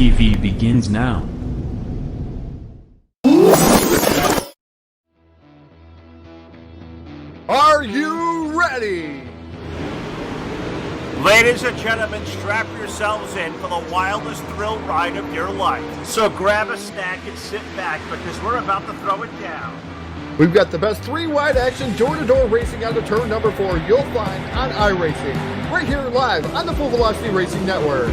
TV begins now. Are you ready? Ladies and gentlemen, strap yourselves in for the wildest thrill ride of your life. So grab a snack and sit back because we're about to throw it down. We've got the best three-wide action door-to-door racing on the turn number 4 you'll find on iRacing, right here live on the Full Velocity Racing Network.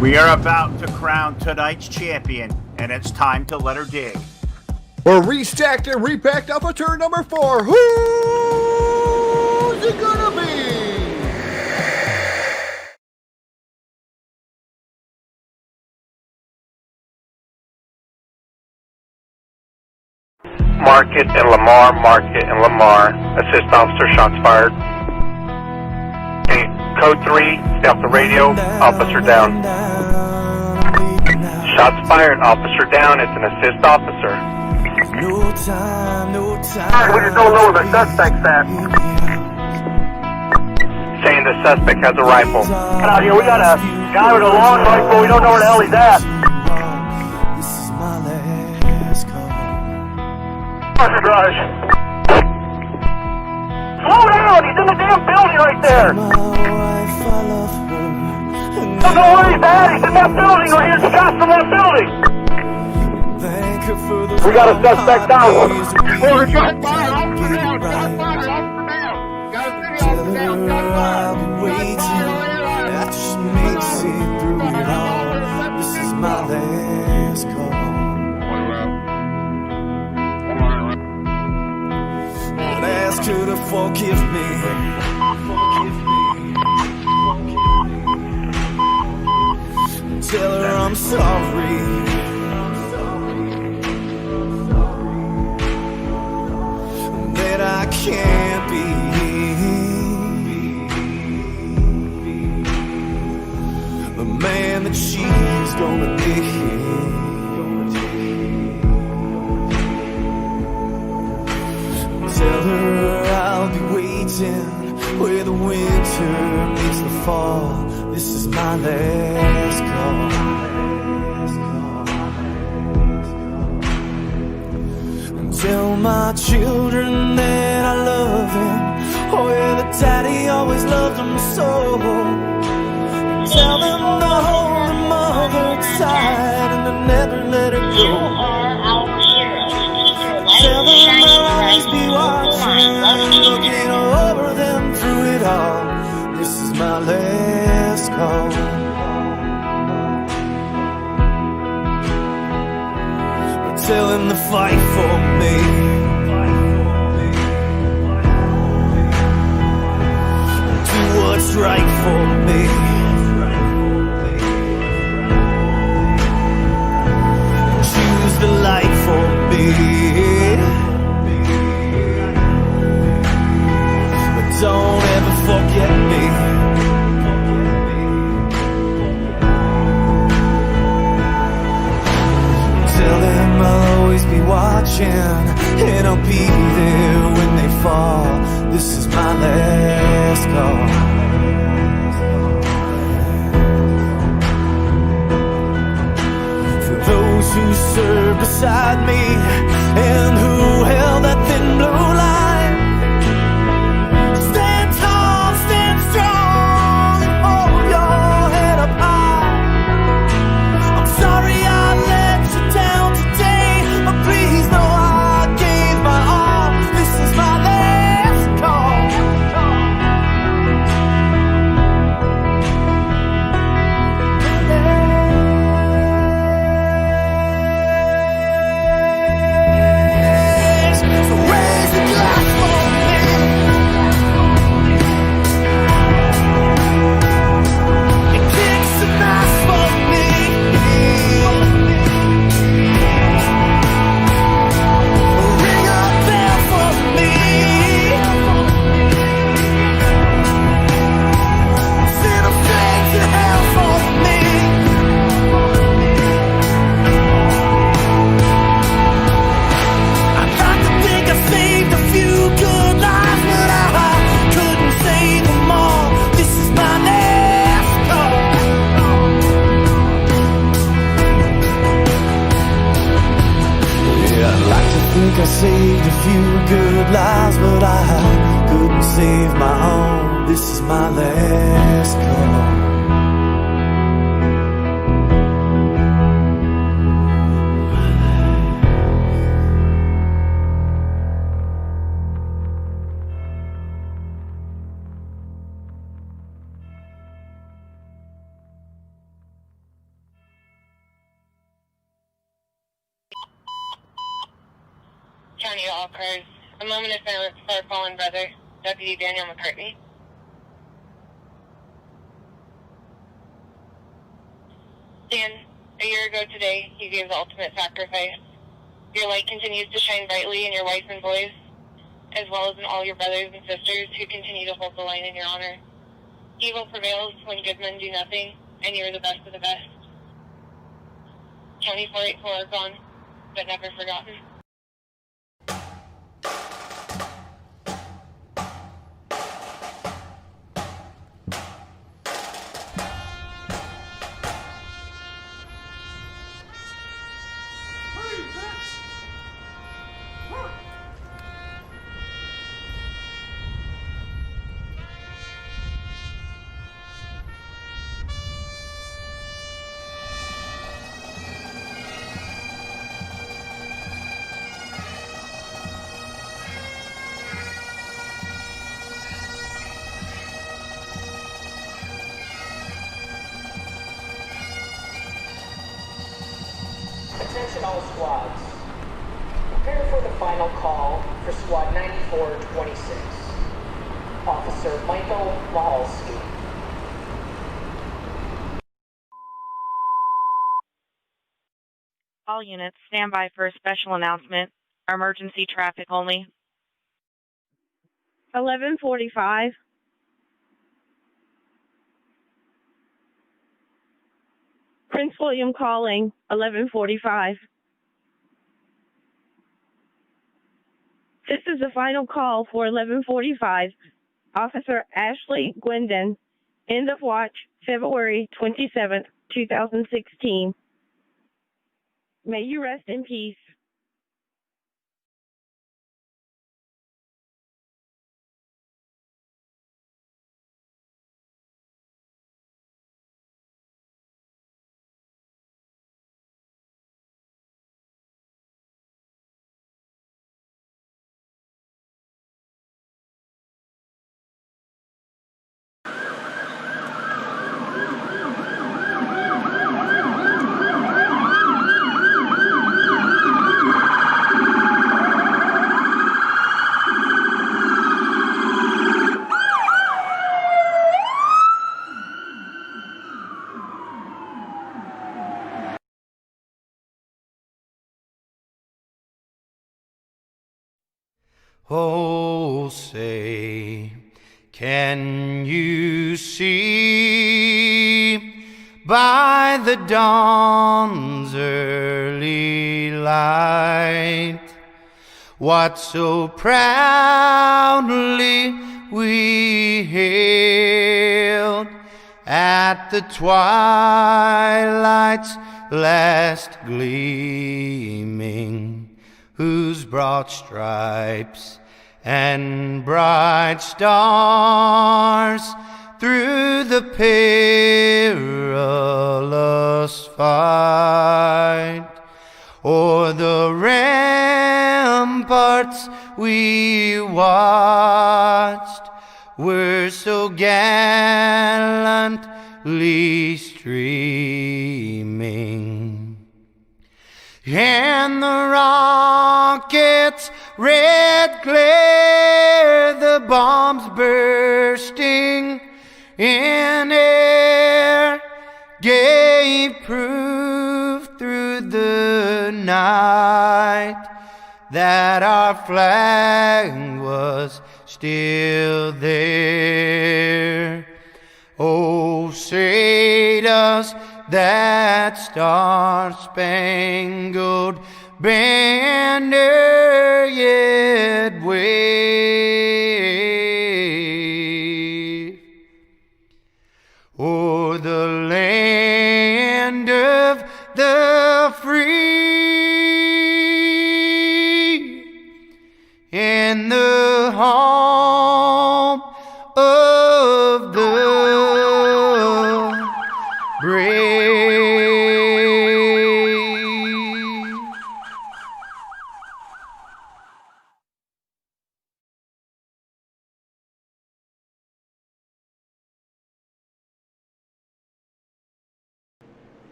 We are about to crown tonight's champion, and it's time to let her dig. We're restacked and repacked up a turn number 4. Who's it gonna be? Market and Lamar, Market and Lamar. Assist officer, shots fired. Hey, code 3, stay off the radio, officer down. Shots fired, officer down, it's an assist officer. No time. Alright, we just don't know where the suspect's at. Saying the suspect has a rifle. Out here, we got a guy with a long rifle, we don't know where the hell he's at. This is my last call. Officer garage. Slow down, he's in the damn building right there. My wife, I love her. Don't know where he's at, he's in that building right here, shots from that building. Thank her for the We got a suspect down. We're shot fire, officer down, shot fire, officer down. Got a city officer down, shot fire. I'll be waiting after she makes it through it all. This is my last call. I'd ask her to forgive me. Tell her I'm sorry. That I can't be the man that she's gonna be. Tell her I'll be waiting where the winter meets the fall. This is my last call. Tell my children that I love them. Oh yeah, that daddy always loved them so. Tell them to hold their mother tight and to never let her go. Tell them I'll always be watching, looking over them through it all. This is my last call. Tell him to fight for me. Do what's right for me. Choose the light for me. But don't ever forget me. Tell them I'll always be watching, and I'll be there when they fall. This is my last call. gave my all, this is my last call. County to all cars. A moment of silence for our fallen brother, Deputy Daniel McCartney. Dan, a year ago today, you gave the ultimate sacrifice. Your light continues to shine brightly in your wife and boys, as well as in all your brothers and sisters who continue to hold the line in your honor. Evil prevails when good men do nothing, and you are the best of the best. County 484 are gone, but never forgotten. Attention all squads. Prepare for the final call for Squad 9426. Officer Michael Mahalski. All units, stand by for a special announcement. Emergency traffic only. 11:45. Prince William calling. 11:45. This is the final call for 11:45. Officer Ashley Gwendon. End of watch, February 27th, 2016. May you rest in peace. Oh, say, can you see by the dawn's early light what so proudly we hailed at the twilight's last gleaming, whose broad stripes and bright stars through the perilous fight o'er the ramparts we watched were so gallantly streaming. And the rocket's red glare, the bombs bursting in air, gave proof through the night that our flag was still there. Oh, say does that star-spangled banner yet wave o'er the land of the free, in the home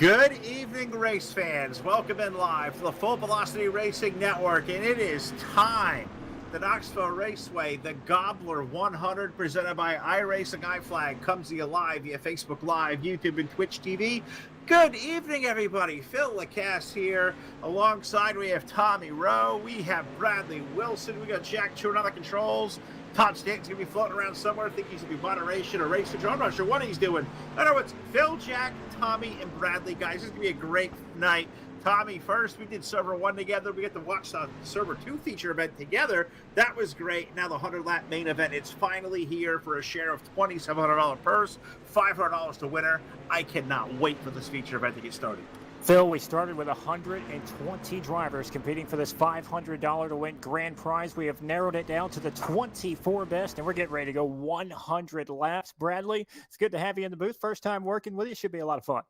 Good evening, race fans. Welcome in live to the Full Velocity Racing Network, and it is time. The Knoxville Raceway, the Gobbler 100, presented by IRacingIflag, comes to you live via Facebook Live, YouTube, and Twitch TV. Good evening, everybody. Phil Lacasse here. Alongside, we have Tommy Rowe. We have Bradley Wilson. We got Jack Chewin on the controls. Todd Stanton's going to be floating around somewhere. I think he's going to be moderation or race control. I'm not sure what he's doing. I know it's Phil, Jack, Tommy, and Bradley, guys. This is going to be a great night. Tommy first. We did Server 1 together. We get to watch the Server 2 feature event together. That was great. Now the 100-lap main event, it's finally here for a share of $2,700 purse, $500 to winner. I cannot wait for this feature event to get started. Phil, we started with 120 drivers competing for this $500 to win grand prize. We have narrowed it down to the 24 best, and we're getting ready to go 100 laps. Bradley, it's good to have you in the booth. First time working with you. Should be a lot of fun.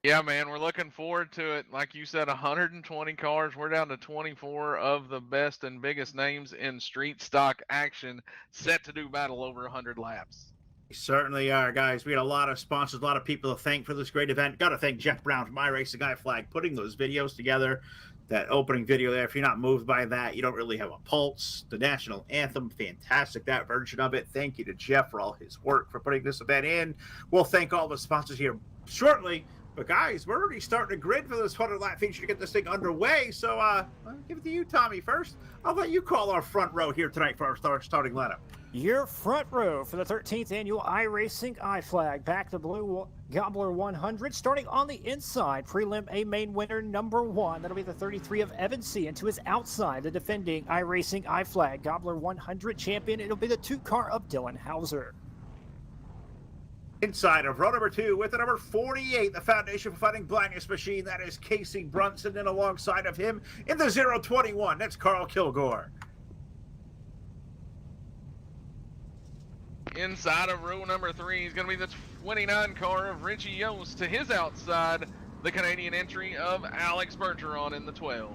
Yeah, man, we're looking forward to it. Like you said, 120 cars. We're down to 24 of the best and biggest names in street stock action, set to do battle over 100 laps. We certainly are, guys. We got a lot of sponsors, a lot of people to thank for this great event. Got to thank Jeff Brown from IRacingIflag putting those videos together. That opening video there, if you're not moved by that, you don't really have a pulse. The national anthem, fantastic, that version of it. Thank you to Jeff for all his work for putting this event in. We'll thank all the sponsors here shortly. But, guys, we're already starting to grid for this 100-lap feature to get this thing underway. So, I'll give it to you, Tommy, first. I'll let you call our front row here tonight for our starting lineup. Your front row for the 13th annual IRacingIflag Back the Blue Gobbler 100. Starting on the inside, prelim A main winner number 1. That'll be the 33 of Evan C. And to his outside, the defending IRacingIflag Gobbler 100 champion. It'll be the 2-car of Dylan Hauser. Inside of row number 2 with the number 48, the Foundation for Fighting Blindness Machine. That is Casey Brunson. And alongside of him in the 021, that's Carl Kilgore. Inside of row number 3 is going to be the 29 car of Richie Yost. To his outside, the Canadian entry of Alex Bergeron in the 12.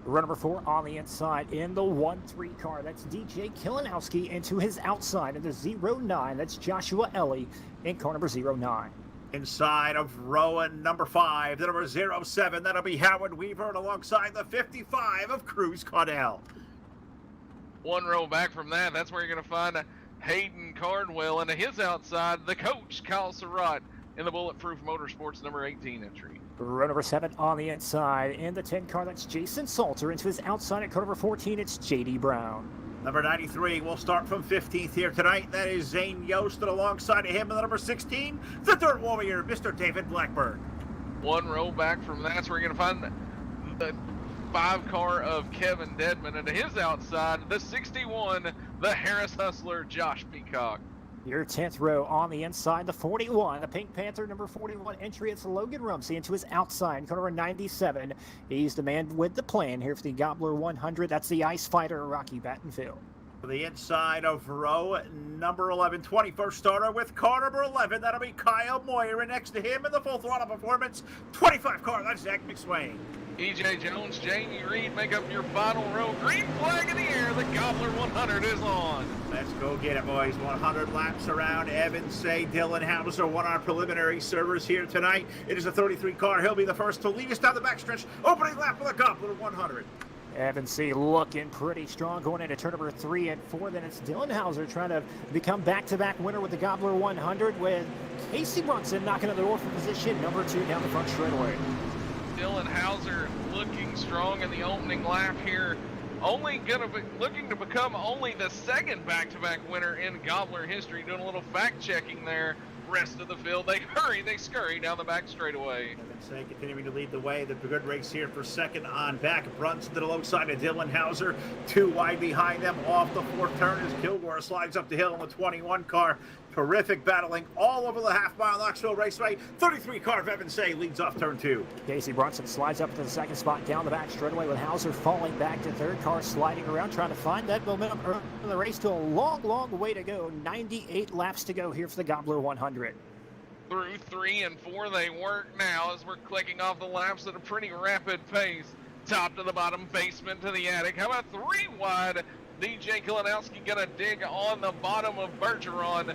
Row number 4 on the inside in the 1-3 car. That's DJ Kilinowski. And to his outside in the 0-9, that's Joshua Ellie in car number 0-9. Inside of row number 5, the number 0-7, that'll be Howard Weaver, and alongside the 55 of Cruz Caudell. One row back from that, that's where you're going to find Hayden Cardwell, and to his outside, the coach, Kyle Surratt, in the Bulletproof Motorsports number 18 entry. Row number 7 on the inside in the 10 car, that's Jason Salter. Into his outside at car number 14, it's J.D. Brown. Number 93, we'll start from 15th here tonight. That is Zane Yost, and alongside of him in the number 16, the Dirt Warrior, Mr. David Blackburn. One row back from that's where you're going to find the 5 car of Kevin Dedman, and to his outside, the 61, the Harris Hustler, Josh Peacock. Your 10th row on the inside, the 41, the Pink Panther, number 41 entry. It's Logan Rumsey. Into his outside, car number 97. He's the man with the plan here for the Gobbler 100. That's the Ice Fighter, Rocky Battenfield. For the inside of row number 11, 21st starter with car number 11. That'll be Kyle Moyer, and next to him in the full throttle performance, 25 car, that's Zach McSwain. E.J. Jones, Jamie Reed make up your final row. Green flag in the air. The Gobbler 100 is on. Let's go get it, boys. 100 laps around. Evan Say, Dylan Hauser won our preliminary servers here tonight. It is a 33 car. He'll be the first to lead us down the backstretch. Opening lap of the Gobbler 100. Evan C. looking pretty strong going into turn number 3 and 4. Then it's Dylan Hauser trying to become back-to-back winner with the Gobbler 100, with Casey Brunson knocking on the door for position number 2 down the front straightaway. Dylan Hauser looking strong in the opening lap here. Only gonna be looking to become only the second back-to-back winner in Gobbler history. Doing a little fact-checking there. Rest of the field, they scurry down the back straightaway. Evan Say continuing to lead the way. The good race here for second on back. Brunson alongside of Dylan Hauser. 2 wide behind them off the 4th turn as Kilgore slides up the hill in the 21 car. Terrific battling all over the half-mile Knoxville Raceway. 33 car of Evan Say leads off turn 2. Casey Brunson slides up to the 2nd spot down the back straightaway, with Hauser falling back to 3rd, car sliding around, trying to find that momentum early in the race. To a long, long way to go. 98 laps to go here for the Gobbler 100. Through 3 and 4 they work now as we're clicking off the laps at a pretty rapid pace. Top to the bottom, basement to the attic. How about 3 wide? DJ Kilinowski gonna dig on the bottom of Bergeron.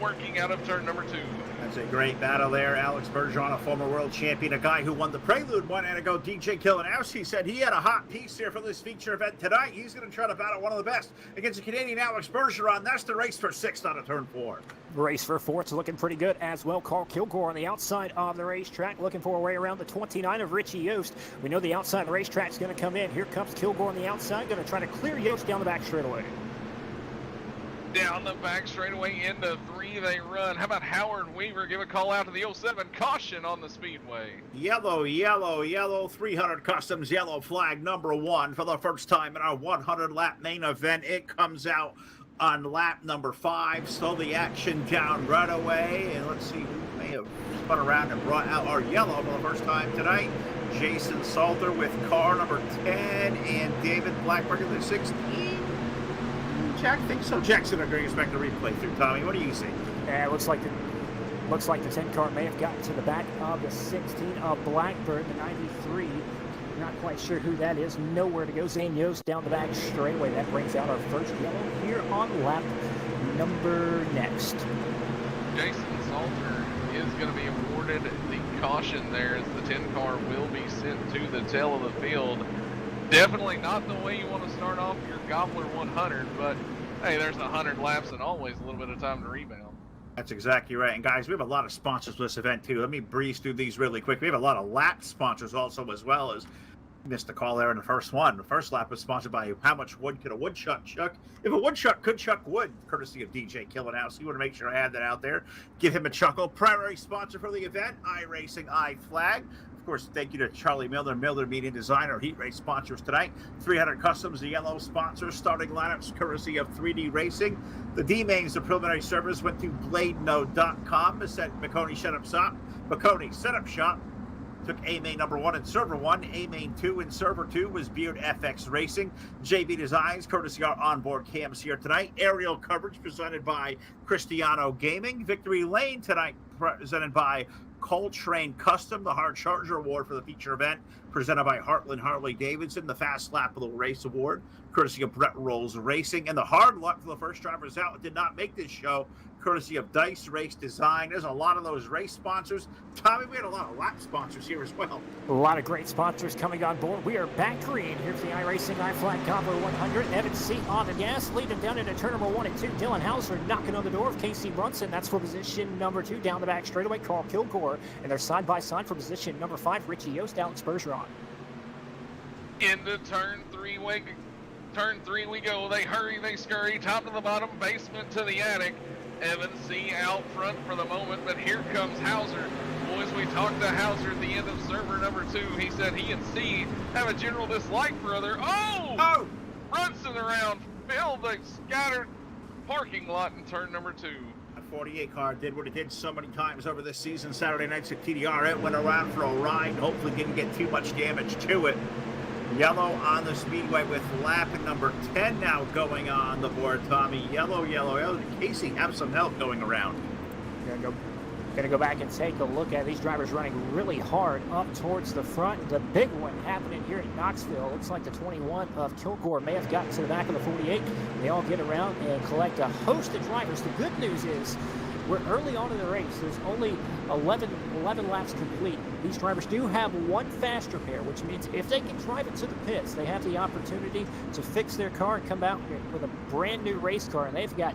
working out of turn number 2. That's a great battle there. Alex Bergeron, a former world champion, a guy who won the Prelude 1 night ago. DJ Killenowski said he had a hot piece here for this feature event tonight. He's going to try to battle one of the best against the Canadian Alex Bergeron. That's the race for 6th out of turn 4. Race for 4's looking pretty good as well. Carl Kilgore on the outside of the racetrack, looking for a way around the 29 of Richie Yost. We know the outside of the racetrack is going to come in. Here comes Kilgore on the outside, going to try to clear Yost down the back straightaway. Down the back straightaway into 3 they run. How about Howard Weaver give a call out to the 07? Caution on the speedway. Yellow, yellow, yellow, 300 Customs yellow flag number 1 for the first time in our 100-lap main event. It comes out on lap number 5. Slow the action down right away. And let's see who may have spun around and brought out our yellow for the first time tonight. Jason Salter with car number 10 and David Blackburn in the 16. Jack thinks so. Jackson are going to expect a replay through. Tommy, what do you see? Yeah, it looks like the 10 car may have gotten to the back of the 16 of Blackbird, the 93. Not quite sure who that is. Nowhere to go. Zane Yost down the back straightaway. That brings out our first yellow here on lap number next. Jason Salter is going to be awarded the caution there as the 10 car will be sent to the tail of the field. Definitely not the way you want to start off your Gobbler 100, but hey, there's 100 laps and always a little bit of time to rebound. That's exactly right. And guys, we have a lot of sponsors for this event too. Let me breeze through these really quick. We have a lot of lap sponsors also, as well as missed the call there in the first one. The first lap was sponsored by How Much Wood Could a Woodchuck Chuck? If a woodchuck could chuck wood, courtesy of DJ Killenowski. You want to make sure I had that out there. Give him a chuckle. Primary sponsor for the event, IRacingIflag. Of course, thank you to Charlie Miller, Miller Media Designer, Heat Race sponsors tonight. 300 Customs, the yellow sponsors. Starting lineups courtesy of 3D Racing. The D-Mains, the preliminary service, went to bladenode.com. McConey Setup Shop. McConey Setup Shop took A-Main number 1 and server 1. A-Main 2 and server 2 was Beard FX Racing. JB Designs, courtesy our onboard cams here tonight. Aerial coverage presented by Cristiano Gaming. Victory Lane tonight presented by Coltrane Custom. The Hard Charger Award for the feature event presented by Heartland Harley Davidson. The Fast Lap of the Race Award courtesy of Brett Rolls Racing. And the Hard Luck for the first drivers out did not make this show courtesy of Dice Race Design. There's a lot of those race sponsors. Tommy, we had a lot of lap sponsors here as well. A lot of great sponsors coming on board. We are back green. Here's the IRacingIflag Gobbler 100. Evan C. on the gas, leading down into turn number 1 and 2. Dylan Hauser knocking on the door of Casey Brunson. That's for position number 2. Down the back straightaway, Carl Kilgore. And they're side by side for position number 5. Richie Yost, Alex Bergeron. Into turn 3 we go. They hurry, they scurry, top to the bottom, basement to the attic. Evan C. out front for the moment, but here comes Hauser. Boys, we talked to Hauser at the end of server number 2. He said he and C have a general dislike for other. Oh! Brunson around, filled the scattered parking lot in turn number 2. A 48 car did what it did so many times over this season. Saturday nights at TDR. It went around for a ride. Hopefully didn't get too much damage to it. Yellow on the speedway with lap number 10 now going on the board, Tommy. Yellow, yellow, yellow. Casey, have some help going around. Gonna go back and take a look at these drivers running really hard up towards the front. The big one happening here in Knoxville. Looks like the 21 of Kilgore may have gotten to the back of the 48. They all get around and collect a host of drivers. The good news is we're early on in the race. There's only 11 laps complete. These drivers do have one faster pair, which means if they can drive it to the pits, they have the opportunity to fix their car and come out with a brand new race car. And they've got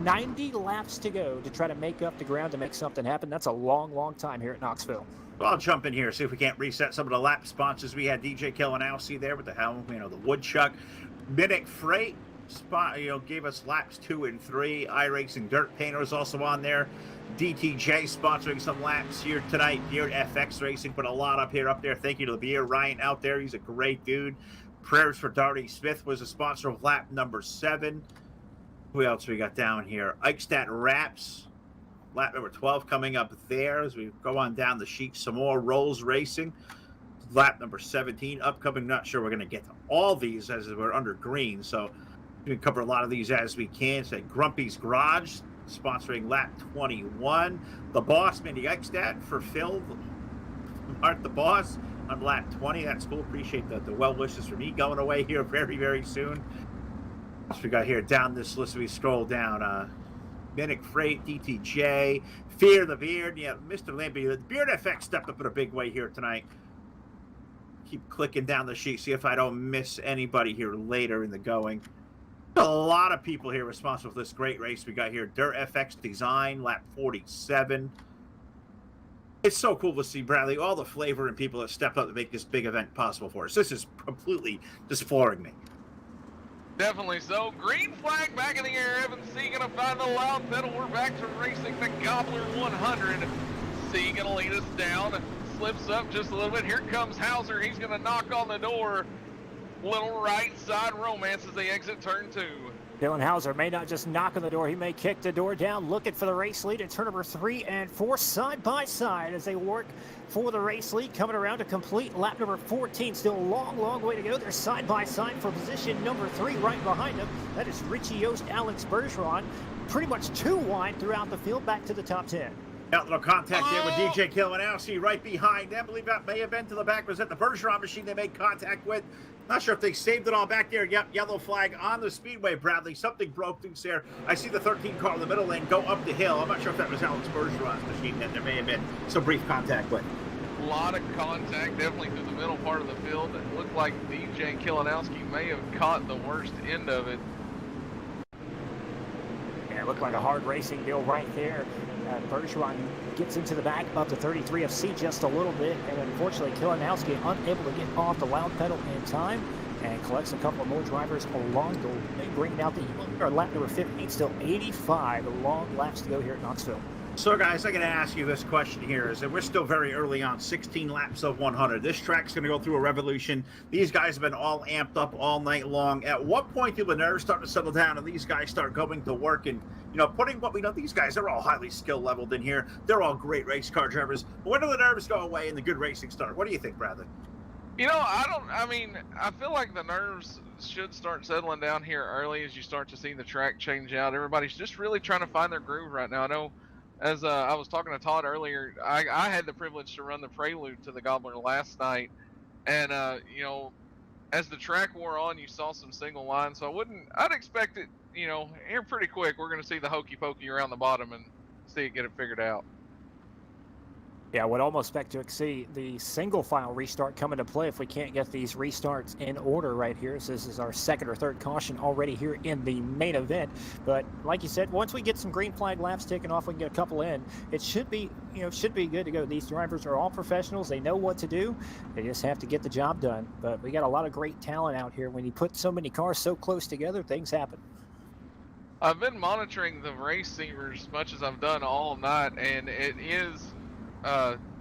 90 laps to go to try to make up the ground to make something happen. That's a long, long time here at Knoxville. Well, I'll jump in here, see if we can't reset some of the lap sponsors. We had DJ Killenowski there with the helm, the Woodchuck. Minnick Freight gave us laps 2 and 3. iRacing Dirt Painter is also on there. DTJ sponsoring some laps here tonight. Beard FX Racing put a lot up there. Thank you to the Beard Ryan out there. He's a great dude. Prayers for Darty Smith was a sponsor of lap number 7. Who else we got down here? Eichstadt Wraps. Lap number 12 coming up there as we go on down the sheet. Some more Rolls Racing. Lap number 17 upcoming. Not sure we're going to get to all these as we're under green. So we can cover a lot of these as we can. Say Grumpy's Garage sponsoring lap 21. The Boss, Mindy Eichstadt for Phil. Art the Boss on lap 20. That's cool. Appreciate the well wishes for me going away here very, very soon. We got here down this list. We scroll down. Minnick Freight, DTJ, Fear the Beard. Yeah, Mr. Lampy, the Beard FX stepped up in a big way here tonight. Keep clicking down the sheet, see if I don't miss anybody here later in the going. A lot of people here responsible for this great race we got here. Dirt FX Design, lap 47. It's so cool to see, Bradley, all the flavor and people that stepped up to make this big event possible for us. This is completely just flooring me. Definitely so. Green flag back in the air. Evan C gonna find the loud pedal. We're back to racing the Gobbler 100. C gonna lead us down. Slips up just a little bit. Here comes Hauser. He's gonna knock on the door. Little right side romance as they exit turn 2. Dylan Hauser may not just knock on the door, he may kick the door down, looking for the race lead in turn number 3 and 4, side by side as they work for the race lead, coming around to complete lap number 14. Still a long, long way to go. They're side by side for position number 3 right behind them. That is Richie Yost, Alex Bergeron, pretty much 2 wide throughout the field, back to the top 10. Got a little contact there with DJ Kilinowski right behind them. I believe that may have been to the back. Was that the Bergeron machine they made contact with? Not sure if they saved it all back there. Yep, yellow flag on the speedway, Bradley. Something broke loose there. I see the 13 car in the middle lane go up the hill. I'm not sure if that was Alex Bergeron's machine that there may have been some brief contact with. A lot of contact, definitely through the middle part of the field. It looked like DJ Kilinowski may have caught the worst end of it. Yeah, it looked like a hard racing deal right there. Bergeron gets into the back of the 33 of C just a little bit, and unfortunately Kilinowski unable to get off the loud pedal in time and collects a couple of more drivers along the way, bringing out the lap number 15, still 85 long laps to go here at Knoxville. So, guys, I got to ask you this question here. Is that we're still very early on, 16 laps of 100. This track's going to go through a revolution. These guys have been all amped up all night long. At what point do the nerves start to settle down and these guys start going to work and, you know, putting what we know? These guys, they're all highly skill leveled in here. They're all great race car drivers. But when do the nerves go away and the good racing start? What do you think, Bradley? You know, I feel like the nerves should start settling down here early as you start to see the track change out. Everybody's just really trying to find their groove right now. I know, as I was talking to Todd earlier, I had the privilege to run the prelude to the Gobbler last night, and you know, as the track wore on, you saw some single lines. So I'd expect it, you know, here pretty quick. We're going to see the hokey pokey around the bottom and see it get it figured out. Yeah, I would almost expect to see the single file restart come into play if we can't get these restarts in order right here. So this is our second or third caution already here in the main event. But like you said, once we get some green flag laps taken off, we can get a couple in. It should be, you know, should be good to go. These drivers are all professionals. They know what to do. They just have to get the job done. But we got a lot of great talent out here. When you put so many cars so close together, things happen. I've been monitoring the receivers as much as I've done all night, and it is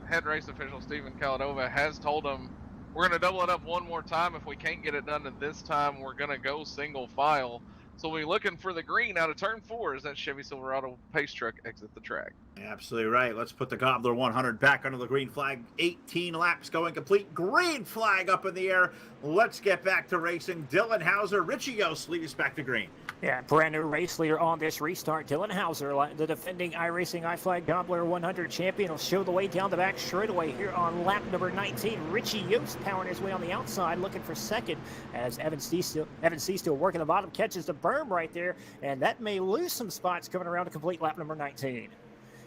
head race official Steven Kaladova has told them we're going to double it up one more time. If we can't get it done at this time, we're going to go single file. So we'll be looking for the green out of turn 4 as that Chevy Silverado pace truck exits the track. Absolutely right. Let's put the Gobbler 100 back under the green flag. 18 laps going complete. Green flag up in the air. Let's get back to racing. Dylan Hauser, Richie Yost lead us back to green. Yeah, brand new race leader on this restart. Dylan Hauser, the defending IRacingIflag Gobbler 100 champion, will show the way down the back straightaway here on lap number 19. Richie Yost powering his way on the outside, looking for second as Evan C still working the bottom, catches the berm right there, and that may lose some spots coming around to complete lap number 19.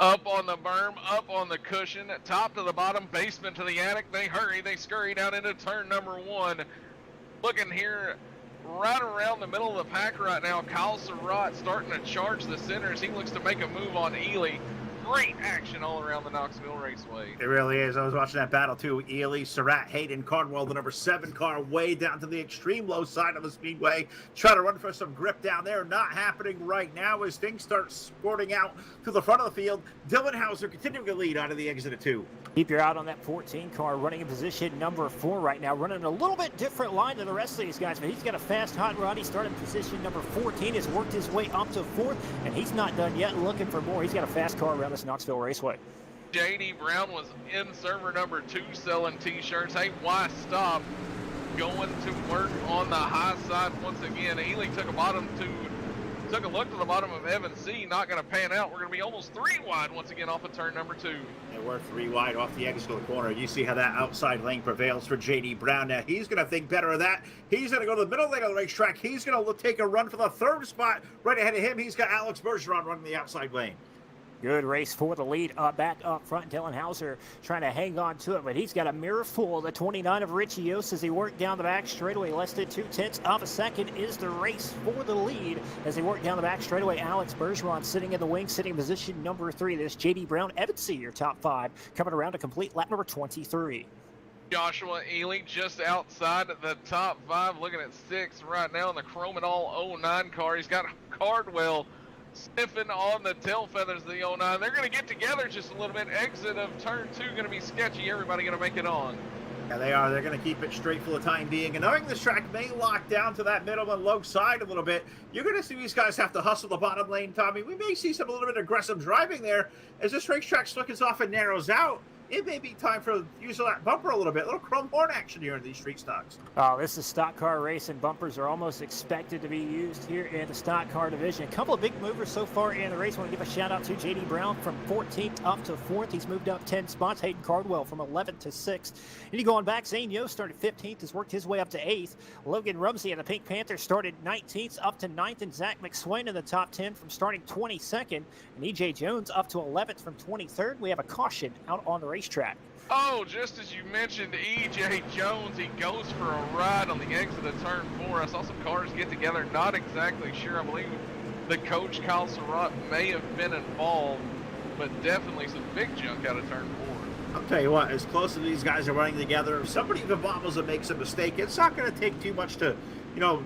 Up on the berm, up on the cushion, top to the bottom, basement to the attic. They hurry, they scurry down into turn number 1. Looking here right around the middle of the pack right now. Kyle Surratt starting to charge the center as he looks to make a move on Ely. Great action all around the Knoxville Raceway. It really is. I was watching that battle too. Ely, Surratt, Hayden, Cardwell, the number 7 car, way down to the extreme low side of the speedway. Try to run for some grip down there. Not happening right now as things start sporting out to the front of the field. Dylan Hauser continuing to lead out of the exit of 2. Keep your eye on that 14 car, running in position number 4 right now, running a little bit different line than the rest of these guys, but he's got a fast hot rod. He started in position number 14, has worked his way up to 4th, and he's not done yet, looking for more. He's got a fast car around this Knoxville Raceway. J.D. Brown was in server number 2 selling t-shirts. Hey, why stop? Going to work on the high side once again. Ely took a bottom to Took a look to the bottom of Evan C. Not going to pan out. We're going to be almost 3 wide once again off of turn number 2. And we're 3 wide off the exit of the corner. You see how that outside lane prevails for J.D. Brown. Now he's going to think better of that. He's going to go to the middle lane of the racetrack. He's going to take a run for the 3rd spot. Right ahead of him, he's got Alex Bergeron running the outside lane. Good race for the lead. Back up front, Dylan Hauser trying to hang on to it, but he's got a mirror full. The 29 of Richie Yost as he worked down the back straightaway. Less than 2/10 of a second is the race for the lead as he worked down the back straightaway. Alex Bergeron sitting in the wing, sitting in position number 3. This J.D. Brown, Evan C., your top 5, coming around to complete lap number 23. Joshua Ely just outside the top 5, looking at 6 right now in the Chrome and All 09 car. He's got Cardwell sniffing on the tail feathers of the 09. They're going to get together just a little bit. Exit of turn 2 going to be sketchy. Everybody going to make it on. Yeah, they are. They're going to keep it straight for the time being. And knowing this track may lock down to that middle and low side a little bit, you're going to see these guys have to hustle the bottom lane, Tommy. We may see some a little bit of aggressive driving there as this racetrack slickens off and narrows out. It may be time for use that bumper a little bit. A little chrome horn action here in these street stocks. Oh, this is stock car race, and bumpers are almost expected to be used here in the stock car division. A couple of big movers so far in the race. I want to give a shout out to J.D. Brown from 14th up to 4th. He's moved up 10 spots. Hayden Cardwell from 11th to 6th. And you go on back, Zane Yost started 15th, has worked his way up to 8th. Logan Rumsey and the Pink Panther started 19th up to 9th, and Zach McSwain in the top 10 from starting 22nd. And E.J. Jones up to 11th from 23rd. We have a caution out on the racetrack. Oh, just as you mentioned, E.J. Jones, he goes for a ride on the exit of turn 4. I saw some cars get together, not exactly sure. I believe the coach, Kyle Surratt, may have been involved, but definitely some big junk out of turn 4. I'll tell you what, as close as these guys are running together, if somebody even bobbles and makes a mistake, it's not going to take too much to,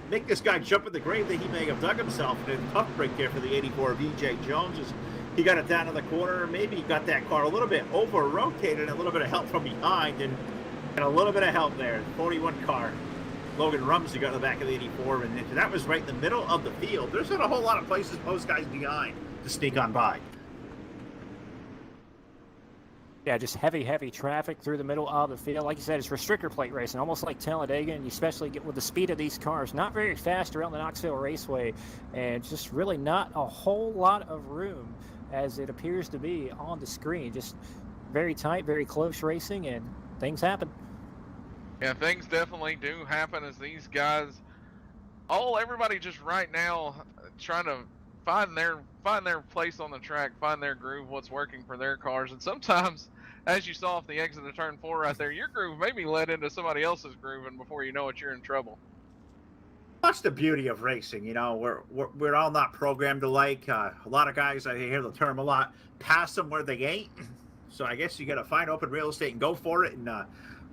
make this guy jump in the grave that he may have dug himself. And a tough break there for the 84 of E.J. Jones. He got it down in the corner. Maybe he got that car a little bit over-rotated, a little bit of help from behind, and a little bit of help there. 41 car. Logan Rumsey got in the back of the 84, and that was right in the middle of the field. There's not a whole lot of places most guys behind to sneak on by. Yeah, just heavy traffic through the middle of the field. Like you said, it's restrictor plate racing, almost like Talladega, and you especially get with the speed of these cars. Not very fast around the Knoxville Raceway, and just really not a whole lot of room as it appears to be on the screen. Just very tight, very close racing, and things happen. Yeah, things definitely do happen as these guys, everybody just right now trying to find their place on the track, find their groove, what's working for their cars. And sometimes, as you saw off the exit of turn 4 right there, your groove may be led into somebody else's groove, and before you know it, you're in trouble. That's the beauty of racing. We're all not programmed alike. A lot of guys, I hear the term a lot, pass them where they ain't. So I guess you got to find open real estate and go for it. And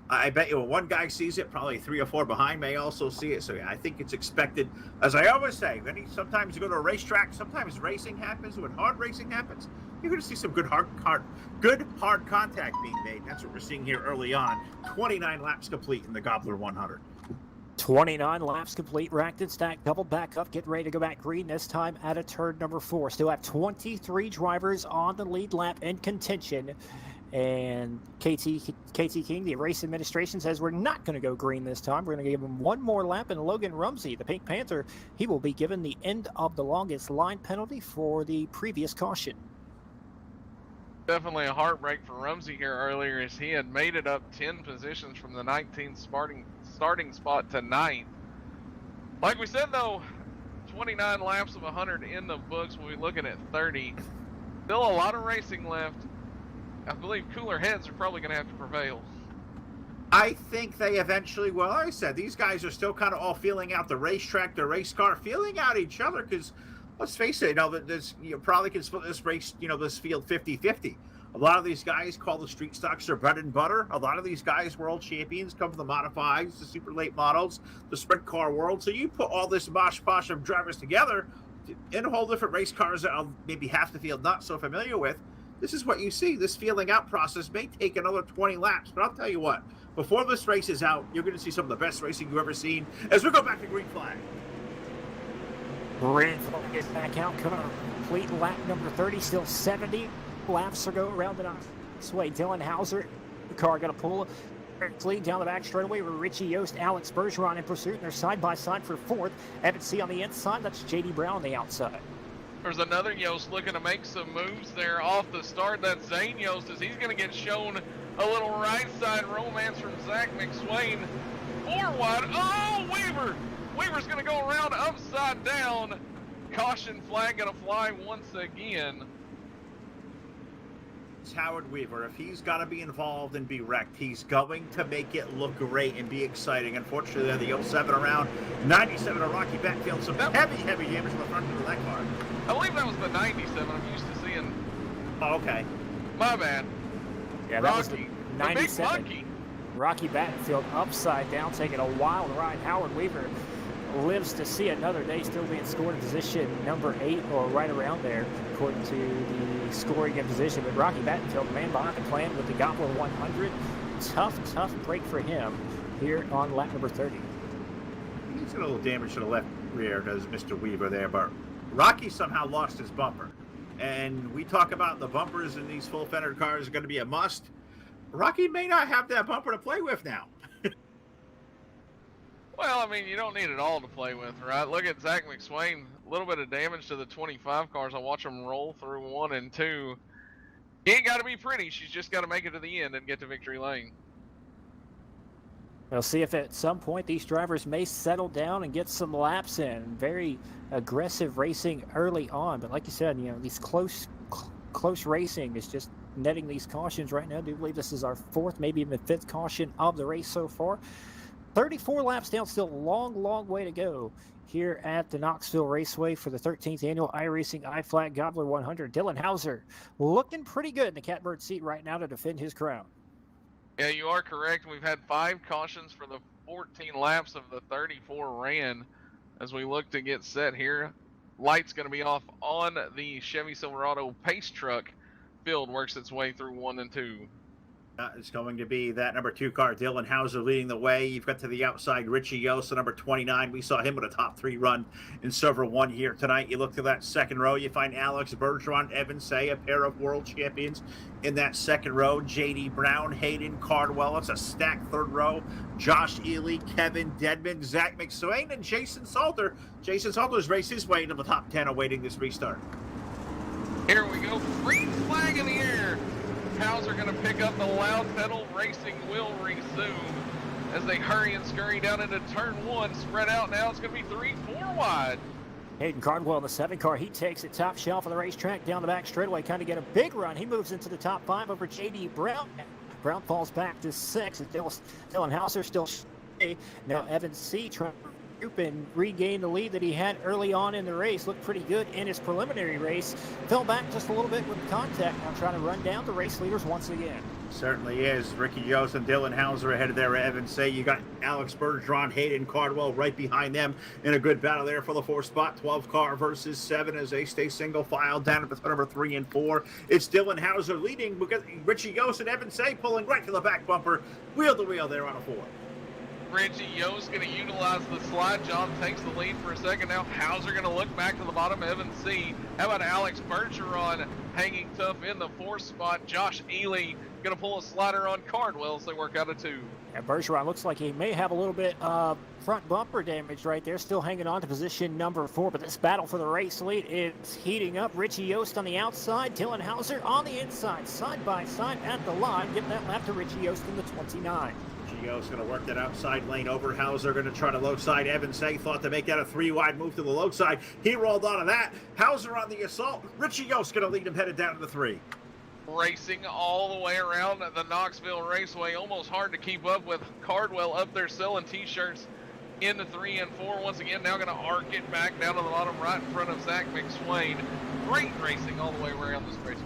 I bet you when one guy sees it, probably 3 or 4 behind may also see it. So yeah, I think it's expected. As I always say, sometimes you go to a racetrack, sometimes racing happens. When hard racing happens, you're going to see some good hard contact being made. That's what we're seeing here early on. 29 laps complete in the Gobbler 100. 29 laps complete, racked and stacked, double back up, get ready to go back green this time at a turn number 4. Still have 23 drivers on the lead lap in contention. And KT King, the race administration, says we're not going to go green this time. We're going to give him one more lap. And Logan Rumsey, the Pink Panther, he will be given the end of the longest line penalty for the previous caution. Definitely a heartbreak for Rumsey here earlier as he had made it up 10 positions from the 19th starting spot to 9th. Like we said, though, 29 laps of 100 in the books. We'll be looking at 30. Still a lot of racing left. I believe cooler heads are probably going to have to prevail. I think they eventually will. Like I said, these guys are still kind of all feeling out the racetrack, the race car, feeling out each other because, let's face it, you probably can split this race, this field 50-50. A lot of these guys call the street stocks their bread and butter. A lot of these guys, world champions, come from the modifieds, the super late models, the sprint car world. So you put all this mosh posh of drivers together in a whole different race cars that maybe half the field not so familiar with. This is what you see. This feeling out process may take another 20 laps, but I'll tell you what, before this race is out, you're going to see some of the best racing you've ever seen as we go back to green flag. Green flag is back out, coming on complete lap number 30, still 70 laps to go around the Knoxville Raceway. Dylan Hauser, the car got to pull lead down the back straightaway with Richie Yost, Alex Bergeron in pursuit, and they're side by side for fourth. Evan C on the inside. That's J.D. Brown on the outside. There's another Yost looking to make some moves there off the start. That's Zane Yost, as he's going to get shown a little right side romance from Zach McSwain. 4 wide. Oh, Weaver! Weaver's going to go around upside down. Caution flag going to fly once again. It's Howard Weaver. If he's got to be involved and be wrecked, he's going to make it look great and be exciting. Unfortunately, the 07 around 97 of Rocky Backfield. Some heavy damage on the front of that car. I believe that was the 97 I'm used to seeing. Oh, okay. My bad. Yeah, that Rocky, was the 97. The big monkey. Rocky Battenfield upside down, taking a wild ride. Howard Weaver lives to see another day, still being scored in position number 8 or right around there, according to the scoring in position. But Rocky Battenfield, the man behind the plan with the Gobbler 100. Tough break for him here on lap number 30. He's got a little damage to the left rear, does Mr. Weaver there, but Rocky somehow lost his bumper. And we talk about the bumpers in these full fender cars are going to be a must. Rocky may not have that bumper to play with now. Well, I mean, you don't need it all to play with, right? Look at Zach McSwain. A little bit of damage to the 25 cars. I watch them roll through 1 and 2. She ain't got to be pretty. She's just got to make it to the end and get to victory lane. We'll see if at some point these drivers may settle down and get some laps in. Very aggressive racing early on, but like you said, you know, these close racing is just netting these cautions right now. I do believe this is our 4th, maybe even 5th caution of the race so far. 34 laps down, still long way to go here at the Knoxville Raceway for the 13th annual IRacingIflag Gobbler 100. Dylan Hauser looking pretty good in the catbird seat right now to defend his crown. Yeah, you are correct. We've had 5 cautions for the 14 laps of the 34 ran as we look to get set here. Light's going to be off on the Chevy Silverado pace truck. Field works its way through 1 and 2. It's going to be that number 2 car, Dylan Hauser, leading the way. You've got to the outside Richie Yost, number 29. We saw him with a top 3 run in Silver 1 here tonight. You look to that second row, you find Alex Bergeron, Evan Say, a pair of world champions in that second row. J.D. Brown, Hayden Cardwell. It's a stacked third row. Josh Ely, Kevin Dedman, Zach McSwain, and Jason Salter. Jason Salter's raced his way into the top 10 awaiting this restart. Here we go. Green flag in the air. Hauser going to pick up the loud pedal. Racing will resume as they hurry and scurry down into turn 1. Spread out now. It's going to be 3-4 wide. Hayden Cardwell in the 7 car. He takes it top shelf of the racetrack down the back straightaway. Kind of get a big run. He moves into the top 5 over J.D. Brown. Brown falls back to 6. Dylan Hauser still. Now Evan C. trying to group and regain the lead that he had early on in the race. Looked pretty good in his preliminary race. Fell back just a little bit with contact. Now trying to run down the race leaders once again. Certainly is. Ricky Yost and Dylan Hauser ahead of there. Evan Say, you got Alex Bergeron, Hayden Cardwell right behind them in a good battle there for the 4th spot. 12 car versus 7 as they stay single file down at the number 3 and 4. It's Dylan Hauser leading because Richie Yost and Evan Say pulling right to the back bumper, wheel to wheel there on a 4. Richie Yost going to utilize the slide. John takes the lead for a second now. Hauser going to look back to the bottom. Evan C. How about Alex Bergeron hanging tough in the 4th spot? Josh Ely going to pull a slider on Cardwell as they work out of 2. And Bergeron looks like he may have a little bit of front bumper damage right there. Still hanging on to position number 4. But this battle for the race lead is heating up. Richie Yost on the outside. Dylan Hauser on the inside. Side by side at the line. Giving that lap to Richie Yost in the 29. Yost going to work that outside lane over. Hauser going to try to low side. Evan Say thought to make that a 3-wide move to the low side. He rolled out of that. Hauser on the assault. Richie Yost going to lead him headed down to the 3. Racing all the way around the Knoxville Raceway. Almost hard to keep up with. Cardwell up there selling T-shirts in the 3 and 4. Once again, now going to arc it back down to the bottom right in front of Zach McSwain. Great racing all the way around this raceway.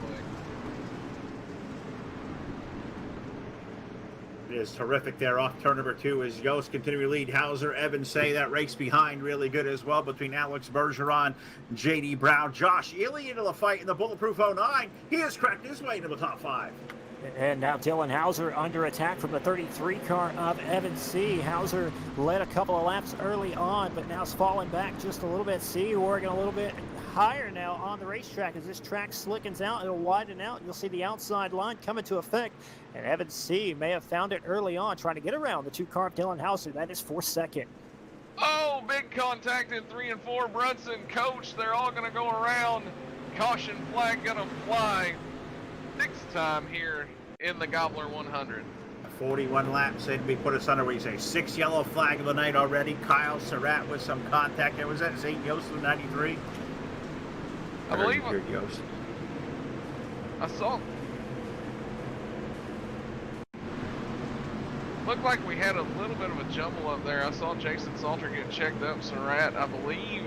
Is terrific there off turn number 2 as Yost continue to lead Hauser. Evan Say that race behind really good as well between Alex Bergeron, J.D. Brown, Josh Ely into the fight in the Bulletproof 09. He has cracked his way into the top 5. And now Dylan Hauser under attack from the 33 car of Evan C. Hauser led a couple of laps early on, but now is falling back just a little bit. C. Oregon a little bit higher now on the racetrack. As this track slickens out, it'll widen out. You'll see the outside line come into effect. And Evan C. may have found it early on, trying to get around the 2 car of Dylan Hauser. That is for second. Oh, big contact in 3 and 4. Brunson, Coach, they're all going to go around. Caution flag going to fly. 6th time here in the Gobbler 100. 41 laps in, we put us under, what do you say, 6th yellow flag of the night already. Kyle Surratt with some contact. There was that St. Yost with 93. I believe Yost. I saw. Looked like we had a little bit of a jumble up there. I saw Jason Salter get checked up. Surratt, I believe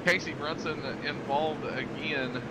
Casey Brunson involved again.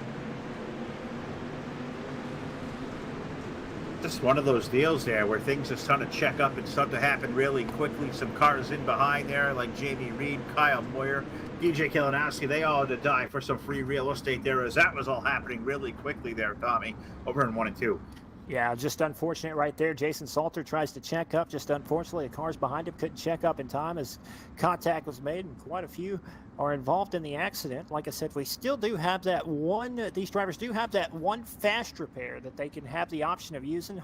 Just one of those deals there where things are starting to check up and start to happen really quickly. Some cars in behind there like Jamie Reed, Kyle Moyer, DJ Kalinowski, they all had to die for some free real estate there as that was all happening really quickly there, Tommy, over in 1 and 2. Yeah, just unfortunate right there. Jason Salter tries to check up. Just unfortunately, the cars behind him couldn't check up in time as contact was made, and quite a few are involved in the accident. Like I said, we still do have that one, these drivers do have that one fast repair that they can have the option of using.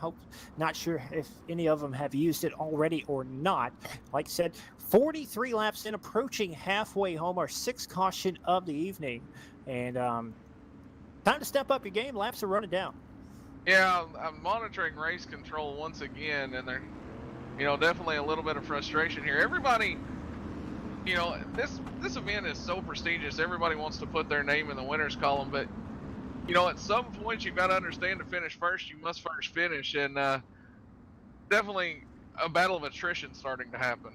Not sure if any of them have used it already or not. Like I said, 43 laps in, approaching halfway home, our 6th caution of the evening. And time to step up your game. Laps are running down. Yeah, I'm monitoring race control once again, and there, definitely a little bit of frustration here. Everybody, this event is so prestigious. Everybody wants to put their name in the winners column, but at some point you've got to understand to finish first, you must first finish, and definitely a battle of attrition starting to happen.